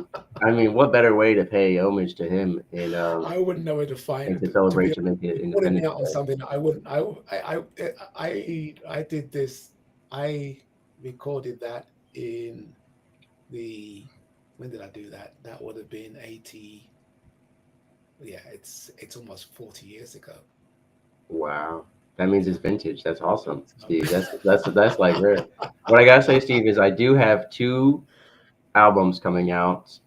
I mean, what better way to pay homage to him and I wouldn't know where to find and to celebrate Jamaica putting me Independence out on Day. something. I wouldn't. I did this. I recorded that in the when did I do that? That would have been 80. Yeah, it's almost 40 years ago. Wow. That means it's vintage. That's awesome, Um, Steve. That's like rare. What I gotta say, Steve, is I do have two albums coming out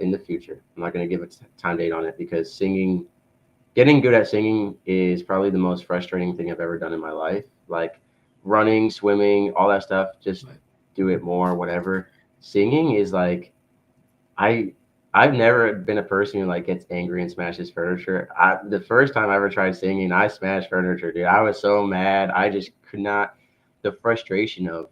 in the future. I'm not gonna give a time date on it because getting good at singing is probably the most frustrating thing I've ever done in my life. Like running, swimming, all that stuff, just Right. do it more, whatever. Singing is like I I've never been a person who like gets angry and smashes furniture. The first time I ever tried singing, I smashed furniture, dude. I was so mad. I just could not. The frustration of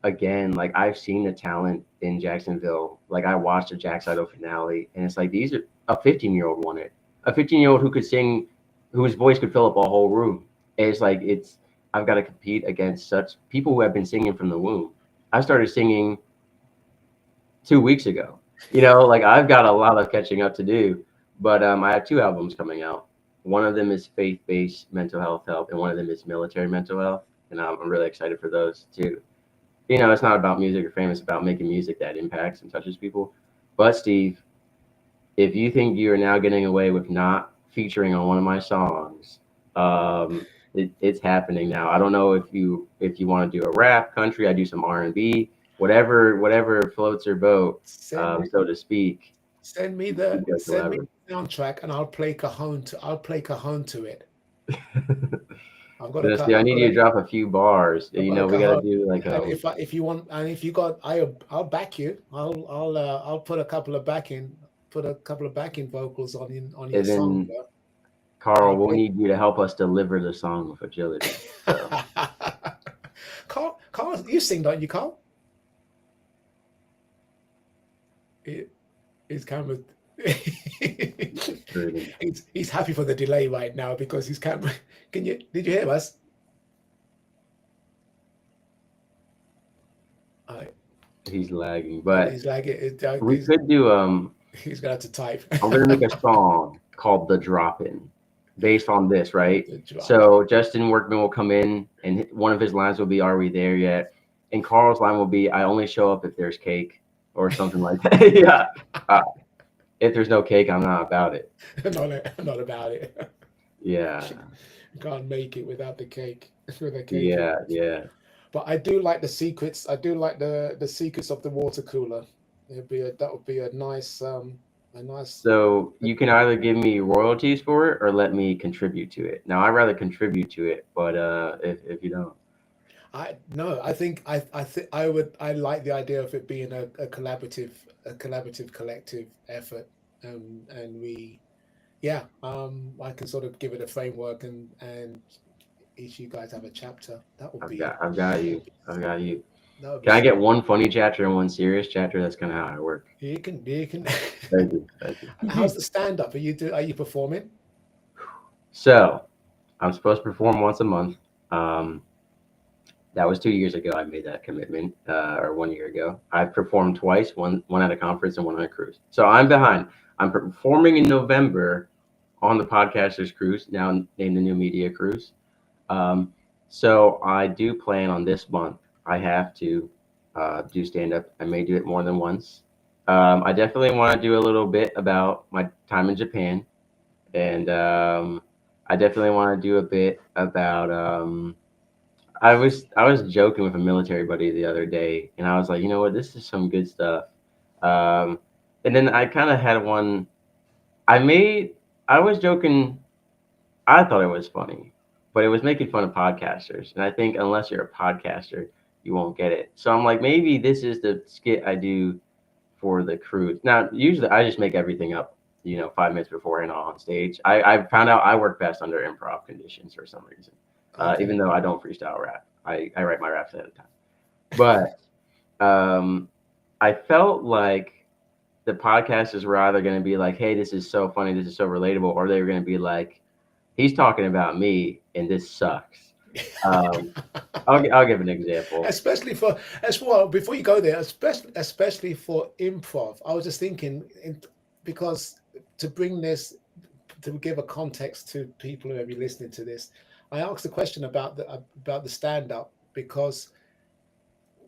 again, like I've seen the talent in Jacksonville. Like I watched the Jack Idol finale, and it's like these are a 15-year-old won it. A 15-year-old who could sing, whose voice could fill up a whole room. And it's like I've got to compete against such people who have been singing from the womb. I started singing 2 weeks ago. Like I've got a lot of catching up to do. But I have two albums coming out. One of them is faith-based mental health help, and one of them is military mental health. And I'm really excited for those too. It's not about music or fame. It's about making music that impacts and touches people. But Steve, if you think you are now getting away with not featuring on one of my songs, it's happening now. I don't know if you want to do a rap, country. I do some R&B, whatever floats your boat, Send so to speak. send me You the guys send me collaborate. the soundtrack, and I'll play cajon to it. I've got a Honestly, I I've need got you a to drop a few bars. I've got a We got to cajon. do like And if you want, and if you got, I'll back you. I'll put a couple of backing vocals on your and song, then Carl, I'll we'll play. need you to help us deliver the song with agility. So Carl, you sing, don't you, Carl? He- His camera. really, He's happy for the delay right now because his camera. Did you hear us? I, he's lagging, but he's like we could do he's gonna have to type. I'm gonna make a song called "The Drop In," based on this, right? The drop. So Justin Workman will come in, and one of his lines will be "Are we there yet?" And Carl's line will be "I only show up if there's cake," or something like that. Yeah. Uh, if there's no cake, I'm not about it. Not about it. Yeah. Can't make it without the cake. With a cake in Yeah. it. Yeah. But I do like the secrets. I do like the secrets of the water cooler. That would be a nice. So you can either give me royalties for it or let me contribute to it. Now I'd rather contribute to it, but if you don't, I no. I think I like the idea of it being a collaborative collective effort. And yeah. I can sort of give it a framework, and each you guys have a chapter. I've got you. I've got you. That would be Can I get super. one funny chapter and one serious chapter? That's kind of how I work. You can. Thank you. Thank you. How's the stand up? Are you performing? So I'm supposed to perform once a month. Um, that was 2 years ago. I made that commitment, or 1 year ago. I've performed twice, one at a conference and one on a cruise. So I'm behind. I'm performing in November on the Podcasters Cruise, now named the New Media Cruise. Um, so I do plan on this month. I have to do stand up. I may do it more than once. I definitely want to do a little bit about my time in Japan, and I definitely want to do a bit about. I was joking with a military buddy the other day, and I was like, you know what, this is some good stuff. Um, and then I kind of had one. I made. I was joking. I thought it was funny, but it was making fun of podcasters. And I think unless you're a podcaster, you won't get it. So I'm like, maybe this is the skit I do for the cruise. Now, usually I just make everything up, 5 minutes beforehand on stage. I found out I work best under improv conditions for some reason, Okay. even though I don't freestyle rap. I write my raps ahead of time. But I felt like the podcasters were either going to be like, hey, this is so funny, this is so relatable, or they were going to be like, he's talking about me and this sucks. I'll give an example. Especially as well, before you go there, especially for improv. I was just thinking, because to bring this, to give a context to people who may be listening to this, I asked a question about the stand up, because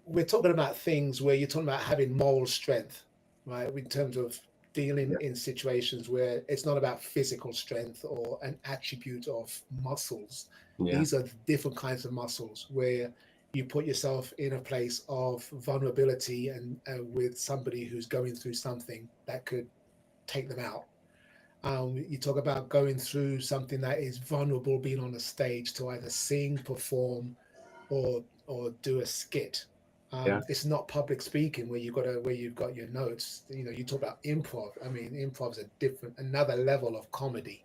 we're talking about things where you're talking about having moral strength. right? In terms of dealing in situations where it's not about physical strength or an attribute of muscles. Yeah. These are different kinds of muscles where you put yourself in a place of vulnerability and with somebody who's going through something that could take them out. You talk about going through something that is vulnerable, being on a stage to either sing, perform, or do a skit. Yeah. It's not public speaking where you've got your notes. You know, you talk about improv. I mean, improv's a different, another level of comedy,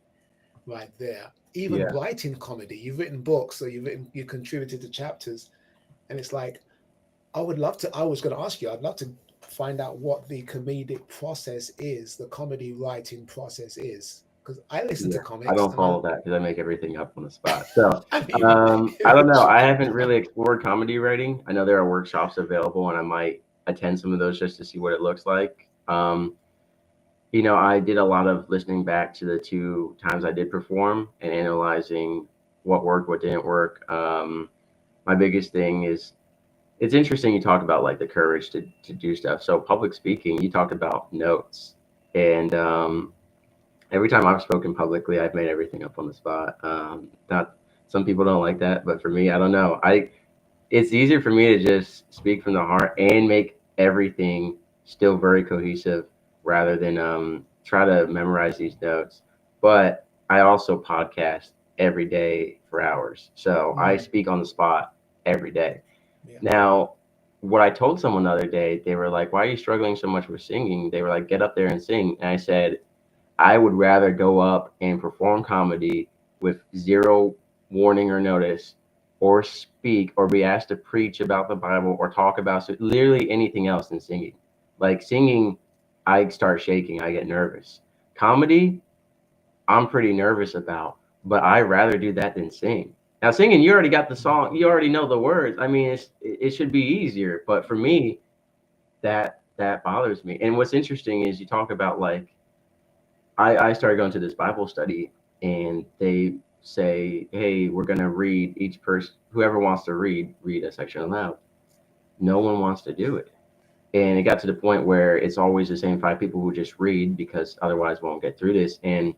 right there. Even Yeah. writing comedy, you've written books, or you contributed to chapters, and it's like I would love to. I was going to ask you. I'd love to find out what the comedic process is, the comedy writing process is, because I listen to Yeah. I comics don't and I'm. follow that because I make everything up on the spot. So I mean, I don't know. which I you haven't can really explored comedy writing. I know there are workshops available, and I might attend some of those just to see what it looks like. I did a lot of listening back to the 2 times I did perform and analyzing what worked, what didn't work. My biggest thing is it's interesting you talk about like the courage to do stuff. So public speaking, you talked about notes, and every time I've spoken publicly, I've made everything up on the spot. Not some people don't like that, but for me, I don't know. It's easier for me to just speak from the heart and make everything still very cohesive rather than try to memorize these notes. But I also podcast every day for hours. So I speak on the spot every day. Yeah. Now, what I told someone the other day, they were like, "Why are you struggling so much with singing?" They were like, "Get up there and sing." And I said, I would rather go up and perform comedy with zero warning or notice, or speak or be asked to preach about the Bible or talk about literally anything else than singing. Like singing, I start shaking, I get nervous. Comedy, I'm pretty nervous about, but I rather do that than sing. Now, singing, you already got the song, you already know the words. I mean, it should be easier, but for me, that bothers me. And what's interesting is you talk about like I started going to this Bible study, and they say, "Hey, we're going to read each person, whoever wants to read a section aloud." No one wants to do it, and it got to the point where it's always the same 5 people who just read because otherwise we won't get through this. And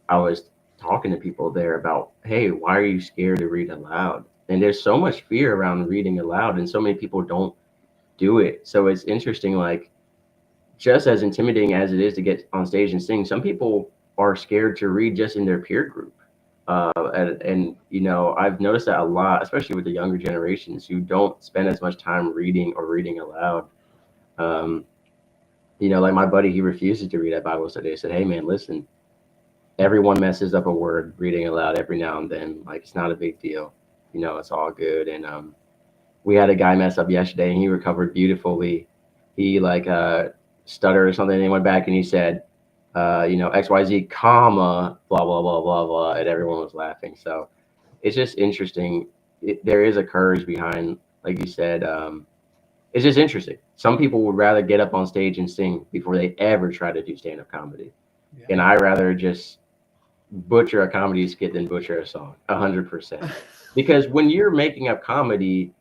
I was talking to people there about, "Hey, why are you scared to read aloud?" And there's so much fear around reading aloud, and so many people don't do it. So it's interesting, like just as intimidating as it is to get on stage and sing, some people are scared to read just in their peer group. And I've noticed that a lot, especially with the younger generations who don't spend as much time reading or reading aloud. Like my buddy, he refuses to read at Bible study. I said, "Hey, man, listen, everyone messes up a word reading aloud every now and then. Like, it's not a big deal. It's all good." And we had a guy mess up yesterday, and he recovered beautifully. He stuttered or something, and he went back and he said, XYZ, comma, blah, blah, blah, blah, blah, and everyone was laughing. So it's just interesting. There is a courage behind, like you said, it's just interesting. Some people would rather get up on stage and sing before they ever try to do stand-up comedy. Yeah. And I rather just butcher a comedy skit than butcher a song, 100%. Because when you're making up comedy,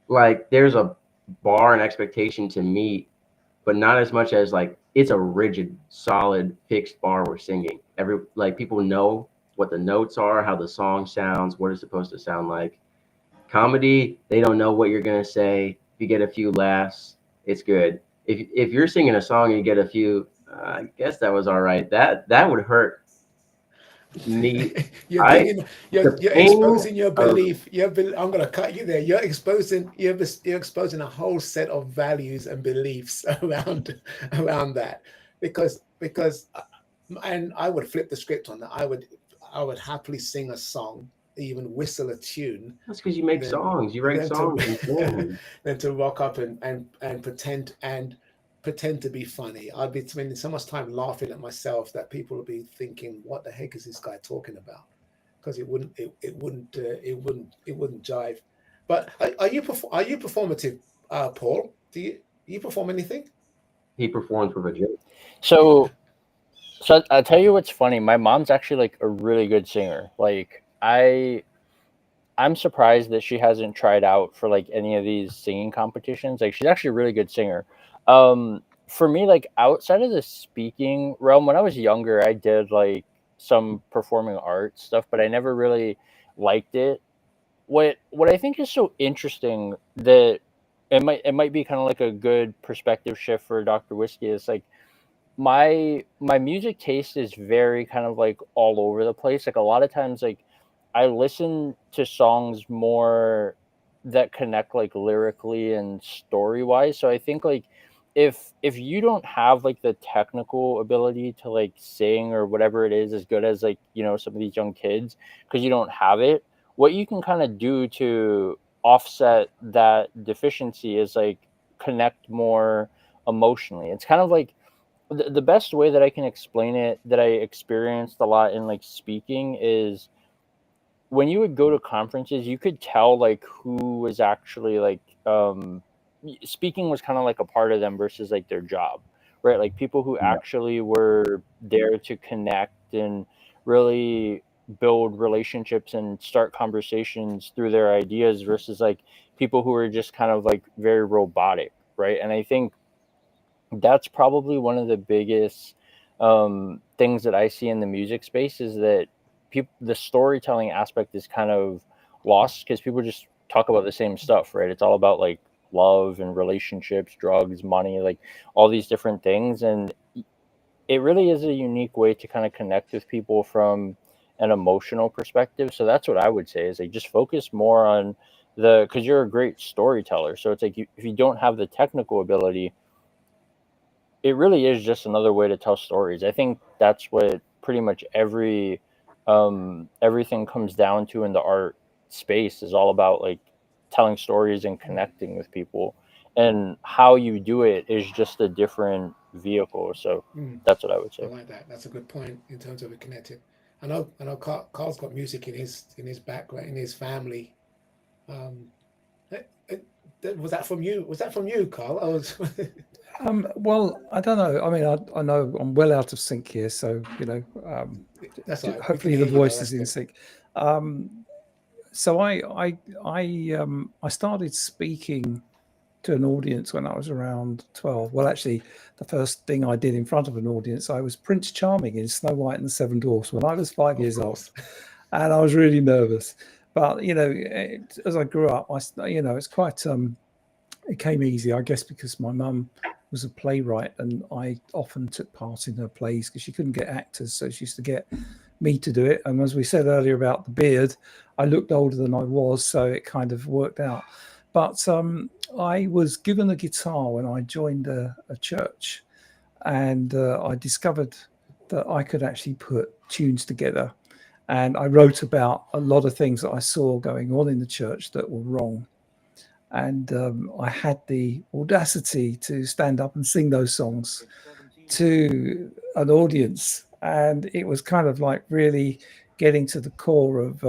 like there's a bar and expectation to meet, but not as much as like it's a rigid, solid, fixed bar we're singing. People know what the notes are, how the song sounds, what it's supposed to sound like. Comedy, they don't know what you're gonna say. If you get a few laughs, it's good. If you're singing a song and you get a few, I guess that was all right. That would hurt me. You're I digging, you're the you're pain exposing your of belief. I'm gonna cut you there. You're exposing a whole set of values and beliefs around that, because and I would flip the script on that. I would happily sing a song, even whistle a tune, that's because you make than songs, you write than songs and to sing. than to rock up and pretend to be funny. I'd be spending so much time laughing at myself that people would be thinking, "What the heck is this guy talking about?" Because it wouldn't jive. But are you performative, Paul? Do you perform anything? He performs with a joke. So So I'll tell you what's funny. My mom's actually like a really good singer. Like I'm surprised that she hasn't tried out for like any of these singing competitions. Like she's actually a really good singer. Um for me, like outside of the speaking realm, when I was younger, I did like some performing arts stuff, but I never really liked it. What I think is so interesting that it might be kind of like a good perspective shift for Dr. Whiskey is like my music taste is very kind of like all over the place. Like a lot of times like I listen to songs more that connect like lyrically and story wise. So I think like if you don't have like the technical ability to like sing or whatever it is as good as like, you know, some of these young kids because you don't have it, what you can kind of do to offset that deficiency is like connect more emotionally. It's kind of like the best way that I can explain it that I experienced a lot in like speaking is when you would go to conferences, you could tell like who was actually like speaking was kind of like a part of them versus like their job, right? Like people who Yeah. actually were there to connect and really build relationships and start conversations through their ideas versus like people who are just kind of like very robotic, right? And I think that's probably one of the biggest things that I see in the music space is that the storytelling aspect is kind of lost because people just talk about the same stuff, right? It's all about like love and relationships, drugs, money, like all these different things. And it really is a unique way to kind of connect with people from an emotional perspective. So that's what I would say is like just focus more on because you're a great storyteller. So it's like if you don't have the technical ability, it really is just another way to tell stories. I think that's what pretty much everything comes down to in the art space is all about like telling stories and connecting with people. And how you do it is just a different vehicle. So Mm, that's what I would I say. like that. That's a good point in terms of it connected. I know Carl's got music in his background, in his family. Um, was that from you? Was that from you, Carl? I was. Well, I don't know. I mean, I know I'm well out of sync here, so you know, That's all right. We can hopefully the hear you though. voice That's is in good. sync. So I started speaking to an audience when I was around 12. Well, actually, the first thing I did in front of an audience, I was Prince Charming in Snow White and the Seven Dwarfs when I was 5 years Of old, course. and I was really nervous. But you know, as I grew up, you know, it's quite it came easy, I guess, because my mum was a playwright and I often took part in her plays because she couldn't get actors. So she used to get me to do it. And as we said earlier about the beard, I looked older than I was. So it kind of worked out. But I was given a guitar when I joined a church and I discovered that I could actually put tunes together. And I wrote about a lot of things that I saw going on in the church that were wrong, and I had the audacity to stand up and sing those songs to an audience, and it was kind of like really getting to the core of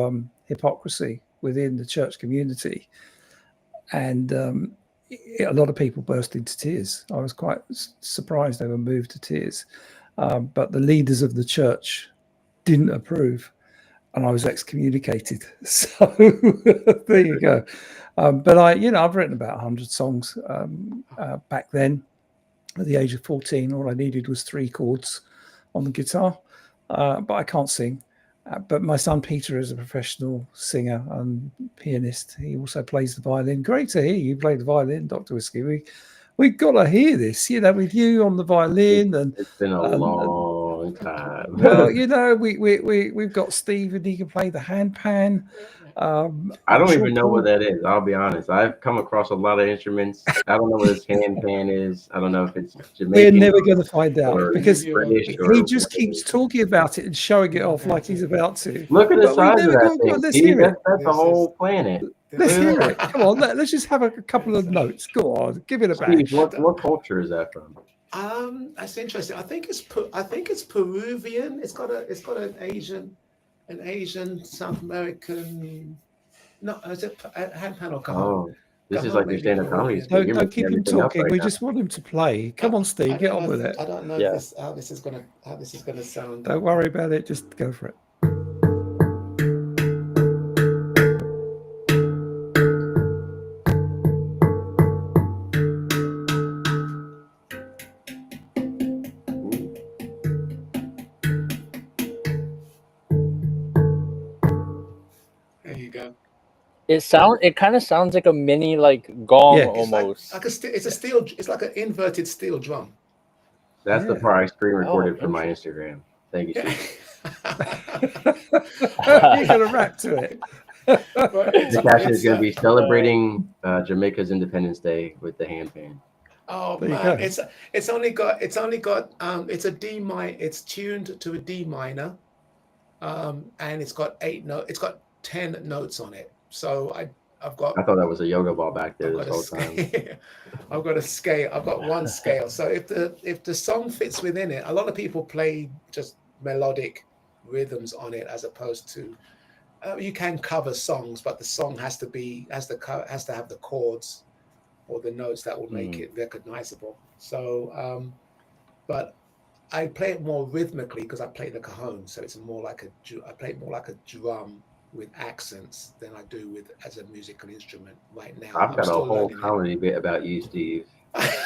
hypocrisy within the church community, and a lot of people burst into tears. I was quite surprised they were moved to tears, but the leaders of the church didn't approve, and I was excommunicated. So there you go. But I've written about 100 songs back then. At the age of 14, all I needed was 3 chords on the guitar, but I can't sing. But my son Peter is a professional singer and pianist. He also plays the violin. Great to hear you play the violin, Dr. Whiskey. We've got to hear this, with you on the violin It's been a and long time. well, we've got Steve and he can play the handpan. I don't Sean even know what Paul. that is. I'll be honest. I've come across a lot of instruments. I don't know what this handpan is. I don't know if it's We're Jamaican never going to find out or We'll give because you a. British he or just what it keeps is. talking about it and showing it off like he's about to. Look at the But we've size of never that got. thing, Let's Steve. hear it. That's a This is. whole planet. Let's Look hear at it. Come on, let's just have a couple of notes. Go on, give it a Steve, bash. what culture is that from? That's interesting. I think it's Peruvian. It's got an Asian South American. No, is it handpan or cajon? Oh, this is Cajon like your may be stand-up comedy Peruvian. skit. You're Don't making keep him everything up talking. right We now. just want him to play. Come on, Steve, get on with it. I don't know Yeah. how this is gonna sound. Don't worry about it. Just go for it. you go. It kind of sounds like a mini like gong Yeah. It's almost. it's a steel. It's like an inverted steel drum. That's the Yeah. part I screen Oh, recorded for my Instagram. Thank you, Yeah. Steve. You're gonna rap to it. But it's Nick Ashley is it's going to be celebrating Jamaica's Independence Day with the handpan. oh There you man, go. it's only got it's a D minor. It's tuned to a D minor, and it's got 10 notes on it. So I've got I thought that was a yoga ball back there I've this got a whole time. scale. I've got a scale. I've got one scale. So if the song fits within it, a lot of people play just melodic rhythms on it as opposed to you can cover songs, but the song has to have the chords or the notes that will make it recognizable. So, but I play it more rhythmically because I play the cajon, so it's more like I play it more like a drum with accents than I do with as a musical instrument right now. I've I'm got a still whole learning comedy bit about you, Steve. it.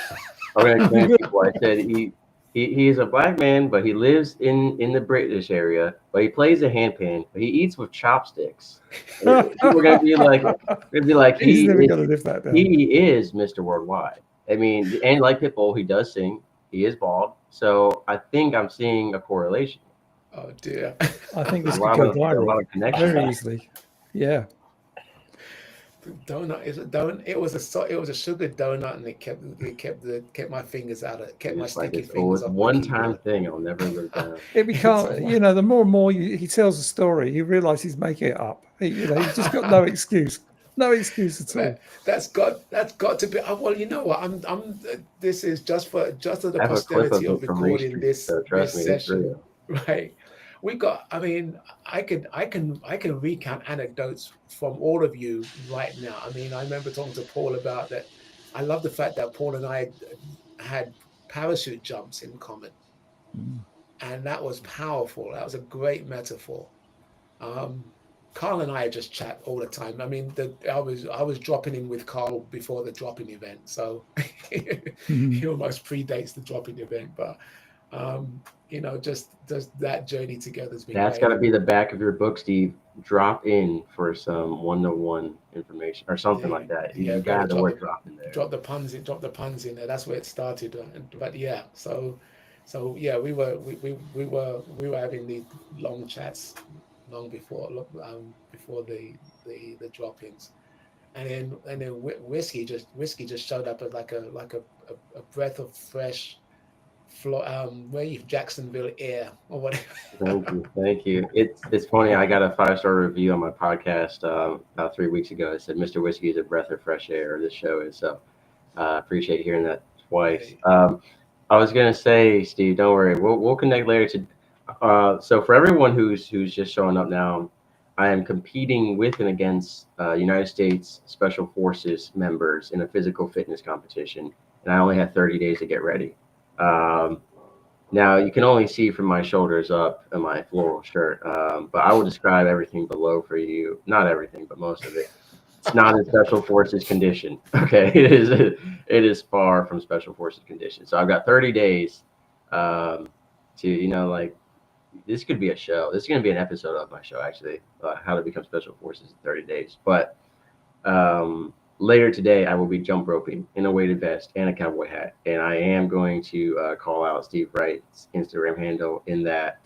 I'm going to explain to people. I said he is a black man, but he lives in the British area. But he plays a handpan. But he eats with chopsticks. People are going to be like, He's never gonna live that down. he is Mr. Worldwide. I mean, and like Pitbull, he does sing. He is bald. So I think I'm seeing a correlation. Oh dear. I think this A could lot go of a lot viral of connections. very easily. Yeah. Donut is a donut. It was a sugar donut, and it kept my fingers out of it. Kept my It's like sticky it's fingers off my one-time keyboard. thing I'll never live down. It becomes, the more and more he tells a story, you realize he's making it up. He's just got no excuse. No excuse at all. That's got to be. Well, you know what? This is just for the I have a clip posterity of of it from Main recording Street, this so trust me, it's session, real. right? We got. I mean, I can recount anecdotes from all of you right now. I mean, I remember talking to Paul about that. I love the fact that Paul and I had parachute jumps in common, and that was powerful. That was a great metaphor. Carl and I just chat all the time. I mean, I was dropping in with Carl before the dropping event, so he almost predates the dropping event. But just that journey together has been That's great. got to be the back of your book, Steve. Drop in for some one-to-one information or something like that. You got the word drop in there. Drop the puns in there. That's where it started. But yeah, so yeah, we were having these long chats long before the drop-ins, and then whiskey just showed up as like a breath of fresh Jacksonville air or whatever. Thank you. It's funny. I got a 5-star review on my podcast about 3 weeks ago. It said Mr. Whiskey is a breath of fresh air. This show is, so appreciate hearing that twice. I was gonna say, Steve, don't worry. We'll connect later. So for everyone who's just showing up now, I am competing with and against United States Special Forces members in a physical fitness competition, and I only had 30 days to get ready. Now you can only see from my shoulders up in my floral shirt, but I will describe everything below for you. Not everything, but most of it. It's not in Special Forces condition. Okay, it is far from Special Forces condition. So I've got 30 days to this could be a show. This is going to be an episode of my show, actually, how to become Special Forces in 30 days. But later today, I will be jump roping in a weighted vest and a cowboy hat. And I am going to call out Steve Wright's Instagram handle in that.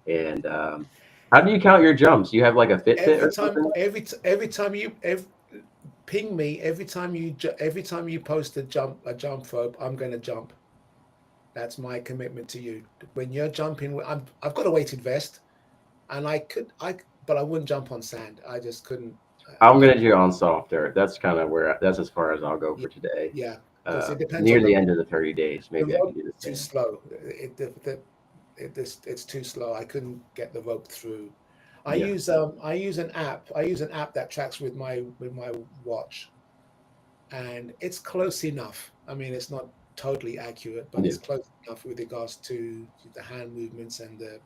And how do you count your jumps? Do you have like a Fitbit or something? Every time you ping me, every time you post a jump rope, I'm going to jump. That's my commitment to you. When you're jumping, I've got a weighted vest, and but I wouldn't jump on sand. I just couldn't. I'm gonna do it on soft dirt. That's kind of that's as far as I'll go for today. Yeah, it depends near on the end of the 30 days, maybe I can do the same. Too slow. It's too slow. I couldn't get the rope through. I use an app. I use an app that tracks with my watch, and it's close enough. I mean, it's not totally accurate, but it's close enough with regards to the hand movements and the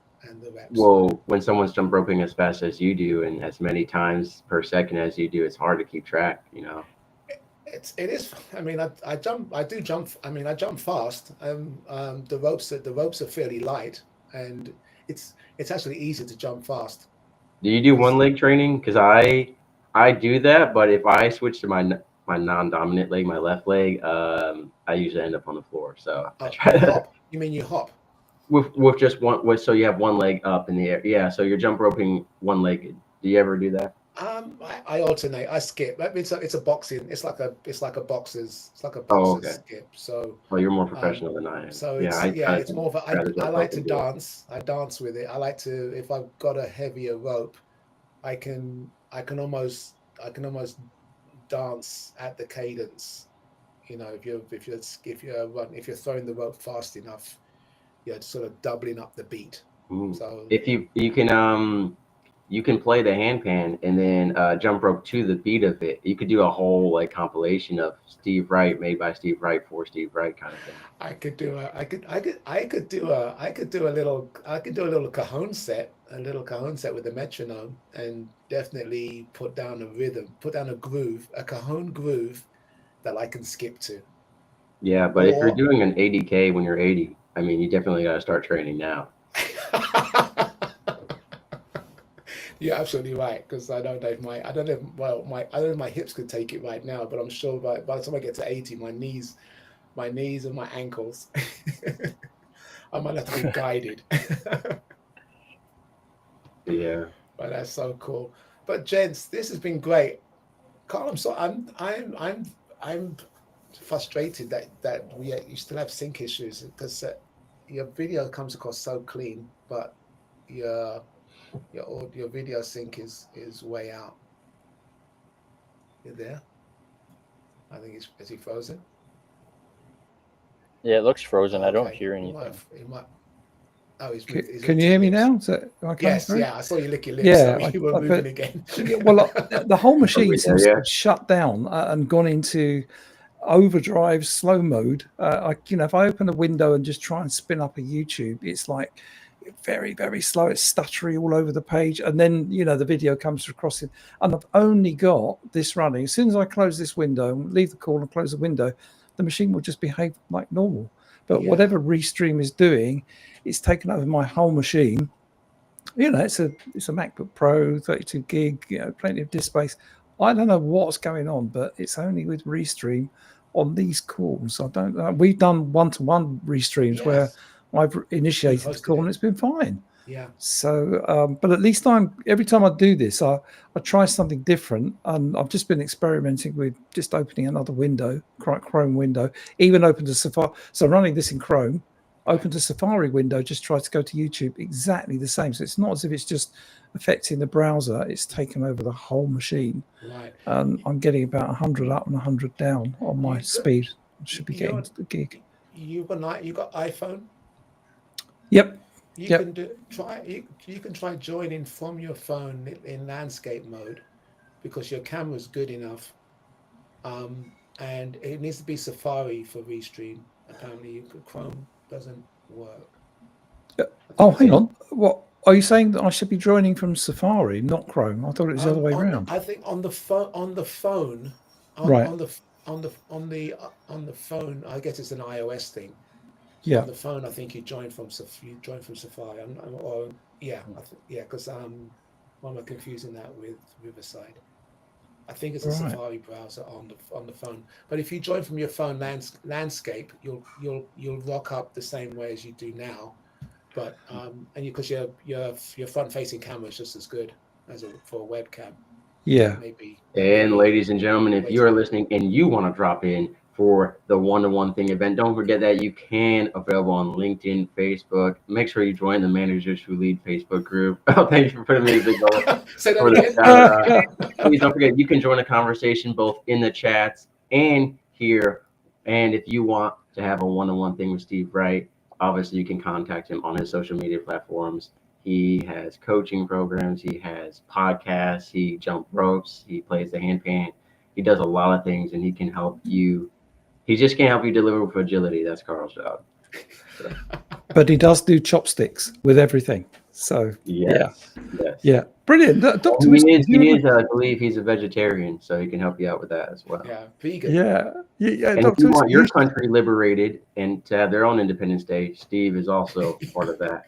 reps. Well, when someone's jump roping as fast as you do and as many times per second as you do, it's hard to keep track, It is. I mean, I do jump. I mean, I jump fast. The ropes are fairly light, and it's actually easy to jump fast. Do you do one leg training? Because I I do that, but if I switch to my non-dominant leg, my left leg, I usually end up on the floor. So I try You to hop. You mean you hop? with just one. So you have one leg up in the air. Yeah. So you're jump roping one leg. Do you ever do that? I alternate. I skip. It's a boxing. It's like a boxer's. It's like a Oh, boxer's okay. skip. So Well, you're more professional than I am. so Yeah, I try it's to more of a. rather I jump like rope to and do it. dance. I dance with it. I like to. If I've got a heavier rope, I can almost dance at the cadence. You know, if you're throwing the rope fast enough, you're sort of doubling up the beat. Ooh. So If you can play the handpan and then jump rope to the beat of it. You could do a whole like compilation of Steve Wright made by Steve Wright for Steve Wright kind of thing. I could do a little cajon set, with a metronome, and definitely put down a rhythm, put down a groove, a cajon groove that I can skip to. Yeah, but if you're Or doing an 80K when you're 80, I mean, you definitely got to start training now. you're absolutely right, because I don't know if I don't know if my hips could take it right now, but I'm sure by the time I get to 80, my knees and my ankles, I might have to be guided. Yeah. But that's so cool. But gents, this has been great. Carl, I'm frustrated that you still have sync issues, because your video comes across so clean, but your video sync is way out. You there? I think is he frozen? Yeah, it looks frozen. I don't Okay. hear He might anything. Oh, he's Can you hear me now? Is that, am I coming Yes, through? yeah. I saw you lick your lips. Yeah, So you were moving again. Yeah, well, the whole machine we seems there to yet? have shut down and gone into overdrive slow mode. If I open a window and just try and spin up a YouTube, it's like very, very slow. It's stuttery all over the page, and then the video comes across it. And I've only got this running. As soon as I close this window, leave the call and close the window, the machine will just behave like normal. But Yeah. whatever Restream is doing, it's taken over my whole machine. It's a MacBook Pro, 32 gig, plenty of disk space. I don't know what's going on, but it's only with Restream on these calls. I don't know. We've done one-to-one Restreams where Yes. I've initiated the hosted call it. and it's been fine. Yeah. So, but at least every time I do this, I try something different. And I've just been experimenting with just opening another window, Chrome window, even open to Safari. So running this in Chrome, open to Safari window, just try to go to YouTube, exactly the same. So it's not as if it's just affecting the browser, it's taken over the whole machine. Right. I'm getting about 100 up and 100 down on my speed. I should be getting to the gig. You got iPhone? Yep. You Yep. can you can try joining from your phone in landscape mode, because your camera's good enough. And it needs to be Safari for Restream. Apparently, Chrome doesn't work. Oh, hang on. What are you saying, that I should be joining from Safari, not Chrome? I thought it was the other way around. I think on the phone, Right. on the phone. I guess it's an iOS thing. Yeah. On the phone, I think you join from Safari. Because why am I confusing that with Riverside? I think it's a Right. Safari browser on the phone. But if you join from your phone landscape, you'll rock up the same way as you do now. But because your front facing camera is just as good as for a webcam. Yeah. Maybe. And ladies and gentlemen, if you are listening and you want to drop in for the one-to-one thing event, don't forget that you can available on LinkedIn, Facebook. Make sure you join the Managers Who Lead Facebook group. Oh, thank you for putting me a big goal. Say that for the again. shout out. Please don't forget, you can join the conversation both in the chats and here. And if you want to have a one-on-one thing with Steve Wright, obviously you can contact him on his social media platforms. He has coaching programs, he has podcasts, he jump ropes, he plays the handpan. He does a lot of things, and he can help you. He just can't help you deliver with agility. That's Carl's job. So, But he does do chopsticks with everything. So yes. yeah. Brilliant. Dr. He Whiskey, is, I believe he's a vegetarian, so he can help you out with that as well. Yeah, vegan. Yeah. And if you want your country liberated and to have their own Independence Day, Steve is also part of that.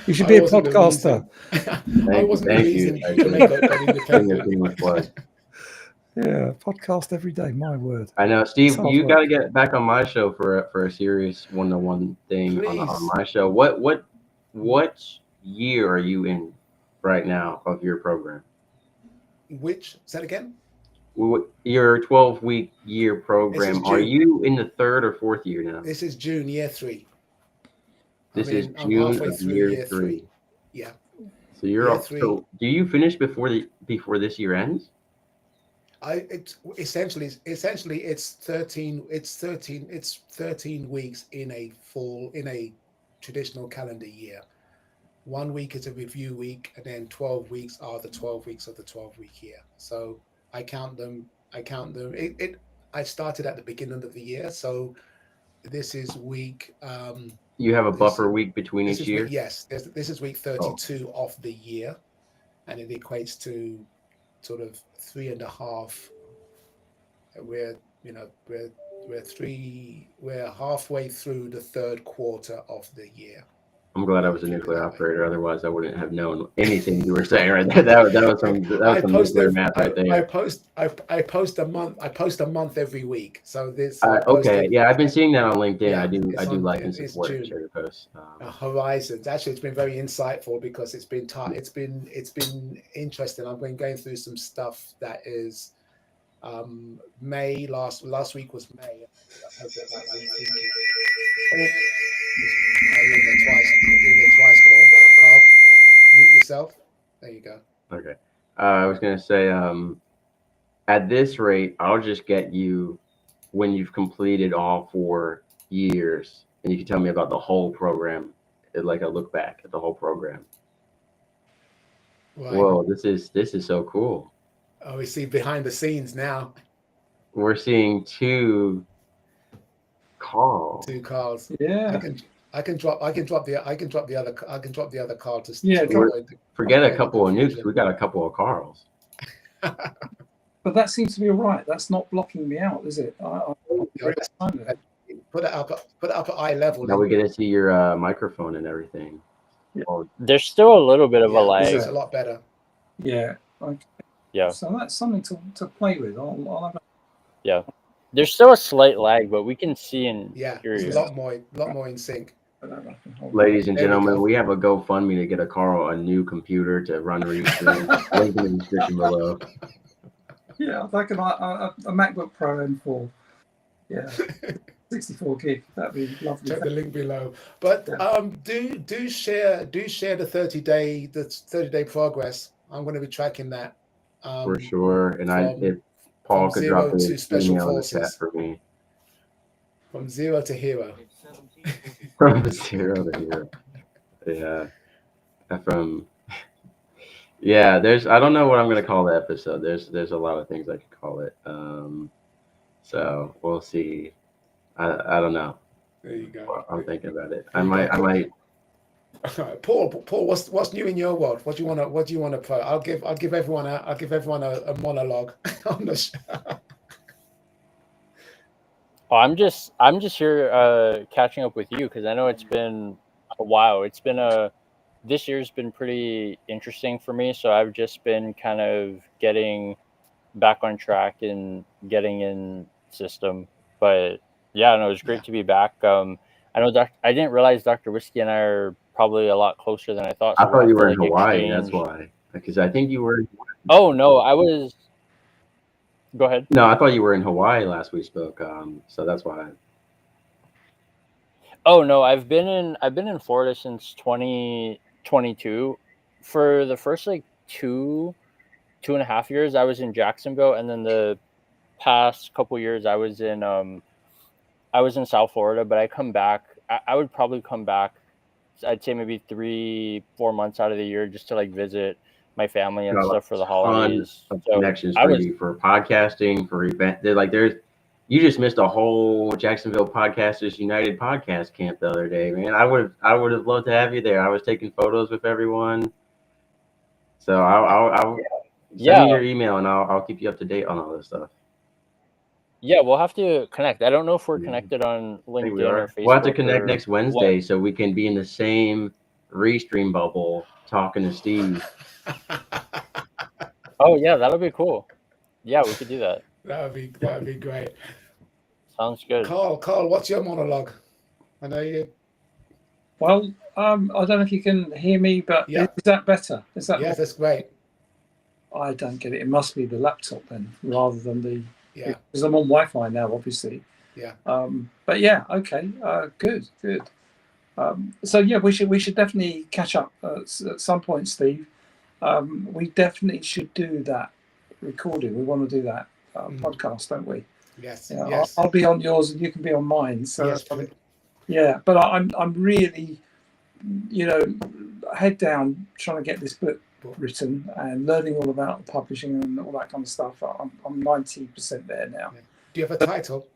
You should I be a wasn't the podcaster. I wasn't the Thank reason you. Hugo got Doing a independent. shameless plug. Yeah, podcast every day. My word. I know, Steve. hard You work. got to get back on my show for a serious one-to-one thing on Please. my show. What year are you in right now of your program? Which, say that again? Your 12-week year program. Are June. you in the third or fourth year now? This is June, year 3. This is I'm June halfway of through year 3. 3. Yeah. So you're Year up. 3. So do you finish before this year ends? It's essentially it's 13 weeks in a traditional calendar year. 1 week is a review week, and then 12 weeks are the 12 weeks of the 12-week year. So I count them. I started at the beginning of the year, so this is week. You have a This- buffer week between This each is year. week, yes. This is week 32 of the year, and it equates to sort of 3.5. We're halfway through the third quarter of the year. I'm glad I was a nuclear operator. Otherwise, I wouldn't have known anything you were saying right there. That was some nuclear math right there. I post a month. I post a month every week. So this. Okay, yeah, I've been seeing that on LinkedIn. Yeah, I do it's like on- and it's support June. share your posts. Horizons. Actually, it's been very insightful because it's been interesting. I've been going through some stuff that is May last week was May. I'm doing the twice call. Carl, mute yourself. There you go. Okay, I was gonna say, at this rate, I'll just get you when you've completed all 4 years, and you can tell me about the whole program, like a look back at the whole program. Right. Whoa, this is so cool. Oh, we see behind the scenes now. We're seeing 2 Carl. 2 Carls. Yeah. I can drop the other Carl to Yeah, Forget a avoid couple of confusion. nukes. We got a couple of Carls. But that seems to be all right. That's not blocking me out, is it? I'm very excited. Put it up at eye level. Now we get to see your microphone and everything. Yeah. Oh, There's still a little bit of a lag. It's a lot better. Yeah. Okay. Yeah. So that's something to play with. I'll have Yeah. There's still a slight lag, but we can see and Yeah, hear it's you. a lot more in sync. ladies and There we gentlemen, go. we have a GoFundMe to get a Carl a new computer to run Restream. Link in the description below. Yeah, like a MacBook Pro M4. Yeah. 64 gig. That'd be lovely. Check the link below. But do share the 30-day progress. I'm going to be tracking that. For sure. And if from Paul could drop 0 to his special email in the chat forces. for me. From 0 to hero. From 0 to hero. Yeah. There's I don't know what I'm gonna call the episode. There's a lot of things I could call it. So we'll see. I don't know. There you go. I'm thinking about it. I might. Paul, what's new in your world? What do you want to play? I'll give everyone a monologue on the show. Oh, I'm just here catching up with you because I know it's been a while. This year's been pretty interesting for me, so I've just been kind of getting back on track and getting in system. But yeah, no, it was great to be back. I know I didn't realize Dr. Whiskey and I are probably a lot closer than I thought. I So thought you were in like, Hawaii. exchange. That's why. Because I think you were. Oh no, I was. Go ahead. No, I thought you were in Hawaii last we spoke. So that's why. Oh no, I've been in Florida since 2022. For the first like two and a half years, I was in Jacksonville, and then the past couple years I was in South Florida. But I come back. I would probably come back. I'd say maybe 3-4 months out of the year just to like visit my family and stuff for the holidays. Of So connections for you for podcasting, for event. You just missed a whole Jacksonville Podcasters United podcast camp the other day, man. I would have loved to have you there. I was taking photos with everyone. So I'll send me your email and I'll keep you up to date on all this stuff. Yeah, we'll have to connect. I don't know if we're Yeah. connected on I think we LinkedIn or are. Facebook. We'll have to connect or next what. Wednesday so we can be in the same Restream bubble talking to Steve. Oh yeah, that'll be cool. Yeah, we could do that. That would be great. Sounds good. Carl, what's your monologue? I know you. Well, I don't know if you can hear me, but Yeah. is that better? Is that Yes, that's great. I don't get it. It must be the laptop then, rather than the Yeah, because I'm on Wi-Fi now, obviously. yeah. But yeah, okay, good. So yeah, we should definitely catch up at some point, Steve. We definitely should do that recording. We want to do that podcast, don't we? Yes, Yeah, yes, I'll be on yours and you can be on mine. So yes. yeah, but I'm really, head down trying to get this book written and learning all about publishing and all that kind of stuff. I'm 90% there now. Do you have a title?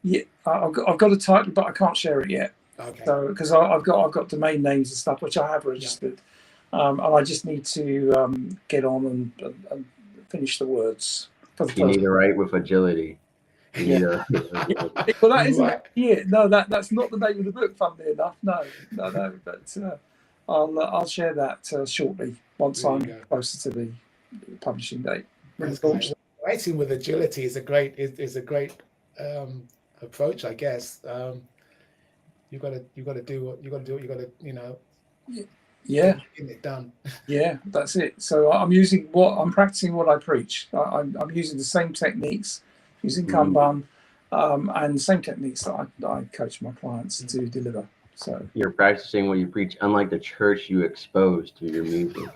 Yeah, I've got a title, but I can't share it yet. Okay. So because I've got domain names and stuff which I have registered, and I just need to get on and finish the words. You need to write with agility. Well, that isn't Right. it. No, that's not the name of the book. Funnily enough, no. But I'll share that shortly once There you I'm go. closer to the publishing date. That's great. Writing with agility is a great approach, I guess. You got to do what you got to Yeah, getting it done. yeah, that's it. So I'm practicing what I preach. I'm using the same techniques, using Kanban, and same techniques that I coach my clients to deliver. So you're practicing what you preach, unlike the church you expose to your music.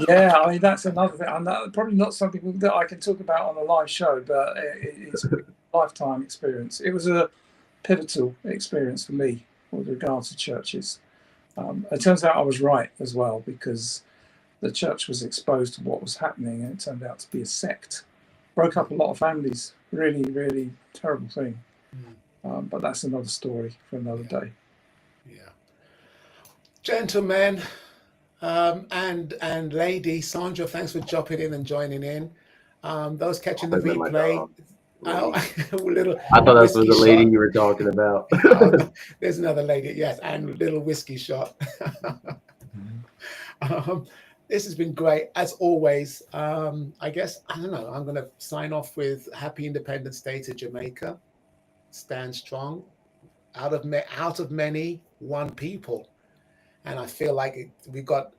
yeah, I mean that's another thing. And probably not something that I can talk about on a live show, but it's a lifetime experience. It was a pivotal experience for me with regards to churches. It turns out I was right as well, because the church was exposed to what was happening and it turned out to be a sect. Broke up a lot of families. Really, really terrible thing. But that's another story for another day. Yeah. Gentlemen and lady, Sandra, thanks for dropping in and joining in. Those catching the replay. I thought that was the lady you were talking about. There's another lady, yes, and a little whiskey shot. This has been great as always. I guess I don't know. I'm going to sign off with Happy Independence Day to Jamaica. Stand strong. Out of many, one people, and I feel like we got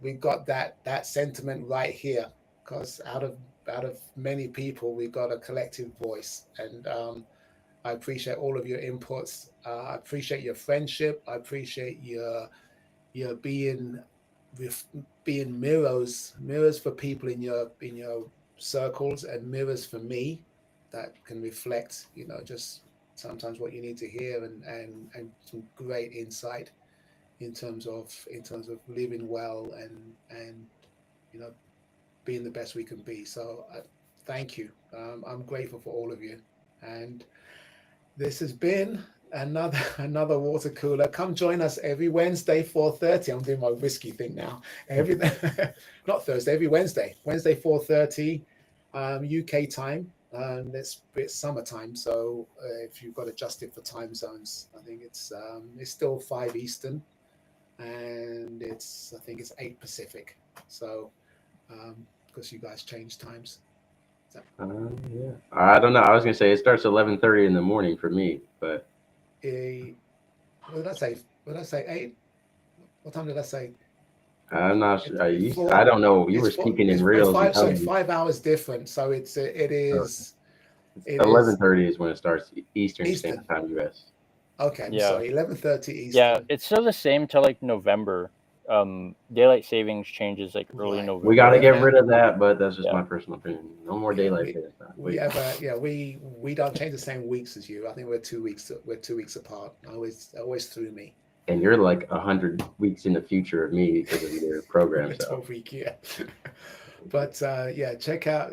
that sentiment right here, because out of many people, we got a collective voice, and I appreciate all of your inputs. I appreciate your friendship. I appreciate your being mirrors for people in your circles, and mirrors for me that can reflect, just sometimes what you need to hear, and some great insight in terms of living well and being the best we can be. So thank you. I'm grateful for all of you, and this has been another water cooler. Come join us every Wednesday 4:30. I'm doing my whiskey thing now. Not Thursday, every Wednesday 4:30 UK time. It's summertime, so if you've got adjusted for time zones, I think it's still 5 Eastern, and I think it's 8 Pacific. So because you guys change times. So, yeah, I don't know. I was gonna say it starts 11:30 in the morning for me, but what did I say? What did I say? 8? What time did I say? I'm not sure. I don't know. You were speaking in real. 5 hours different. So it is. 11:30 is when it starts Eastern Standard Time, US. Okay, Yeah. so 11:30 Eastern. Yeah, it's still the same till like November. Daylight savings changes like early Right. November. We got to get rid of that, but that's just my personal opinion. No more daylight savings time. We don't change the same weeks as you. I think we're 2 weeks apart. Always threw me. And you're like 100 weeks in the future of me because of your program. 12 week, yeah. But check out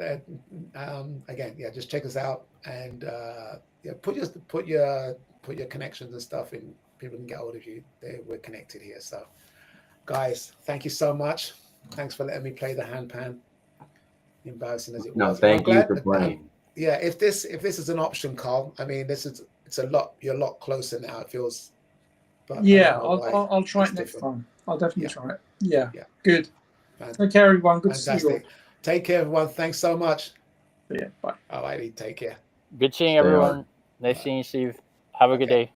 again. Yeah, just check us out, and put your connections and stuff in. People can get hold of you. We're connected here. So, guys, thank you so much. Thanks for letting me play the handpan. Embarrassing as it was. No, thank you for playing. yeah, if this is an option, Carl, I mean, it's you're a lot closer now. It feels, but I Yeah, don't know why I'll try it's it next different. time. I'll definitely Yeah. try it. Yeah. Yeah. Good. Fan- Okay, everyone. Good to see you all. Fantastic. Take care, everyone. Thanks so much. Yeah. Bye. All righty, take care. Good seeing Stay on. everyone. Nice seeing you, Steve. Have a good Okay. day.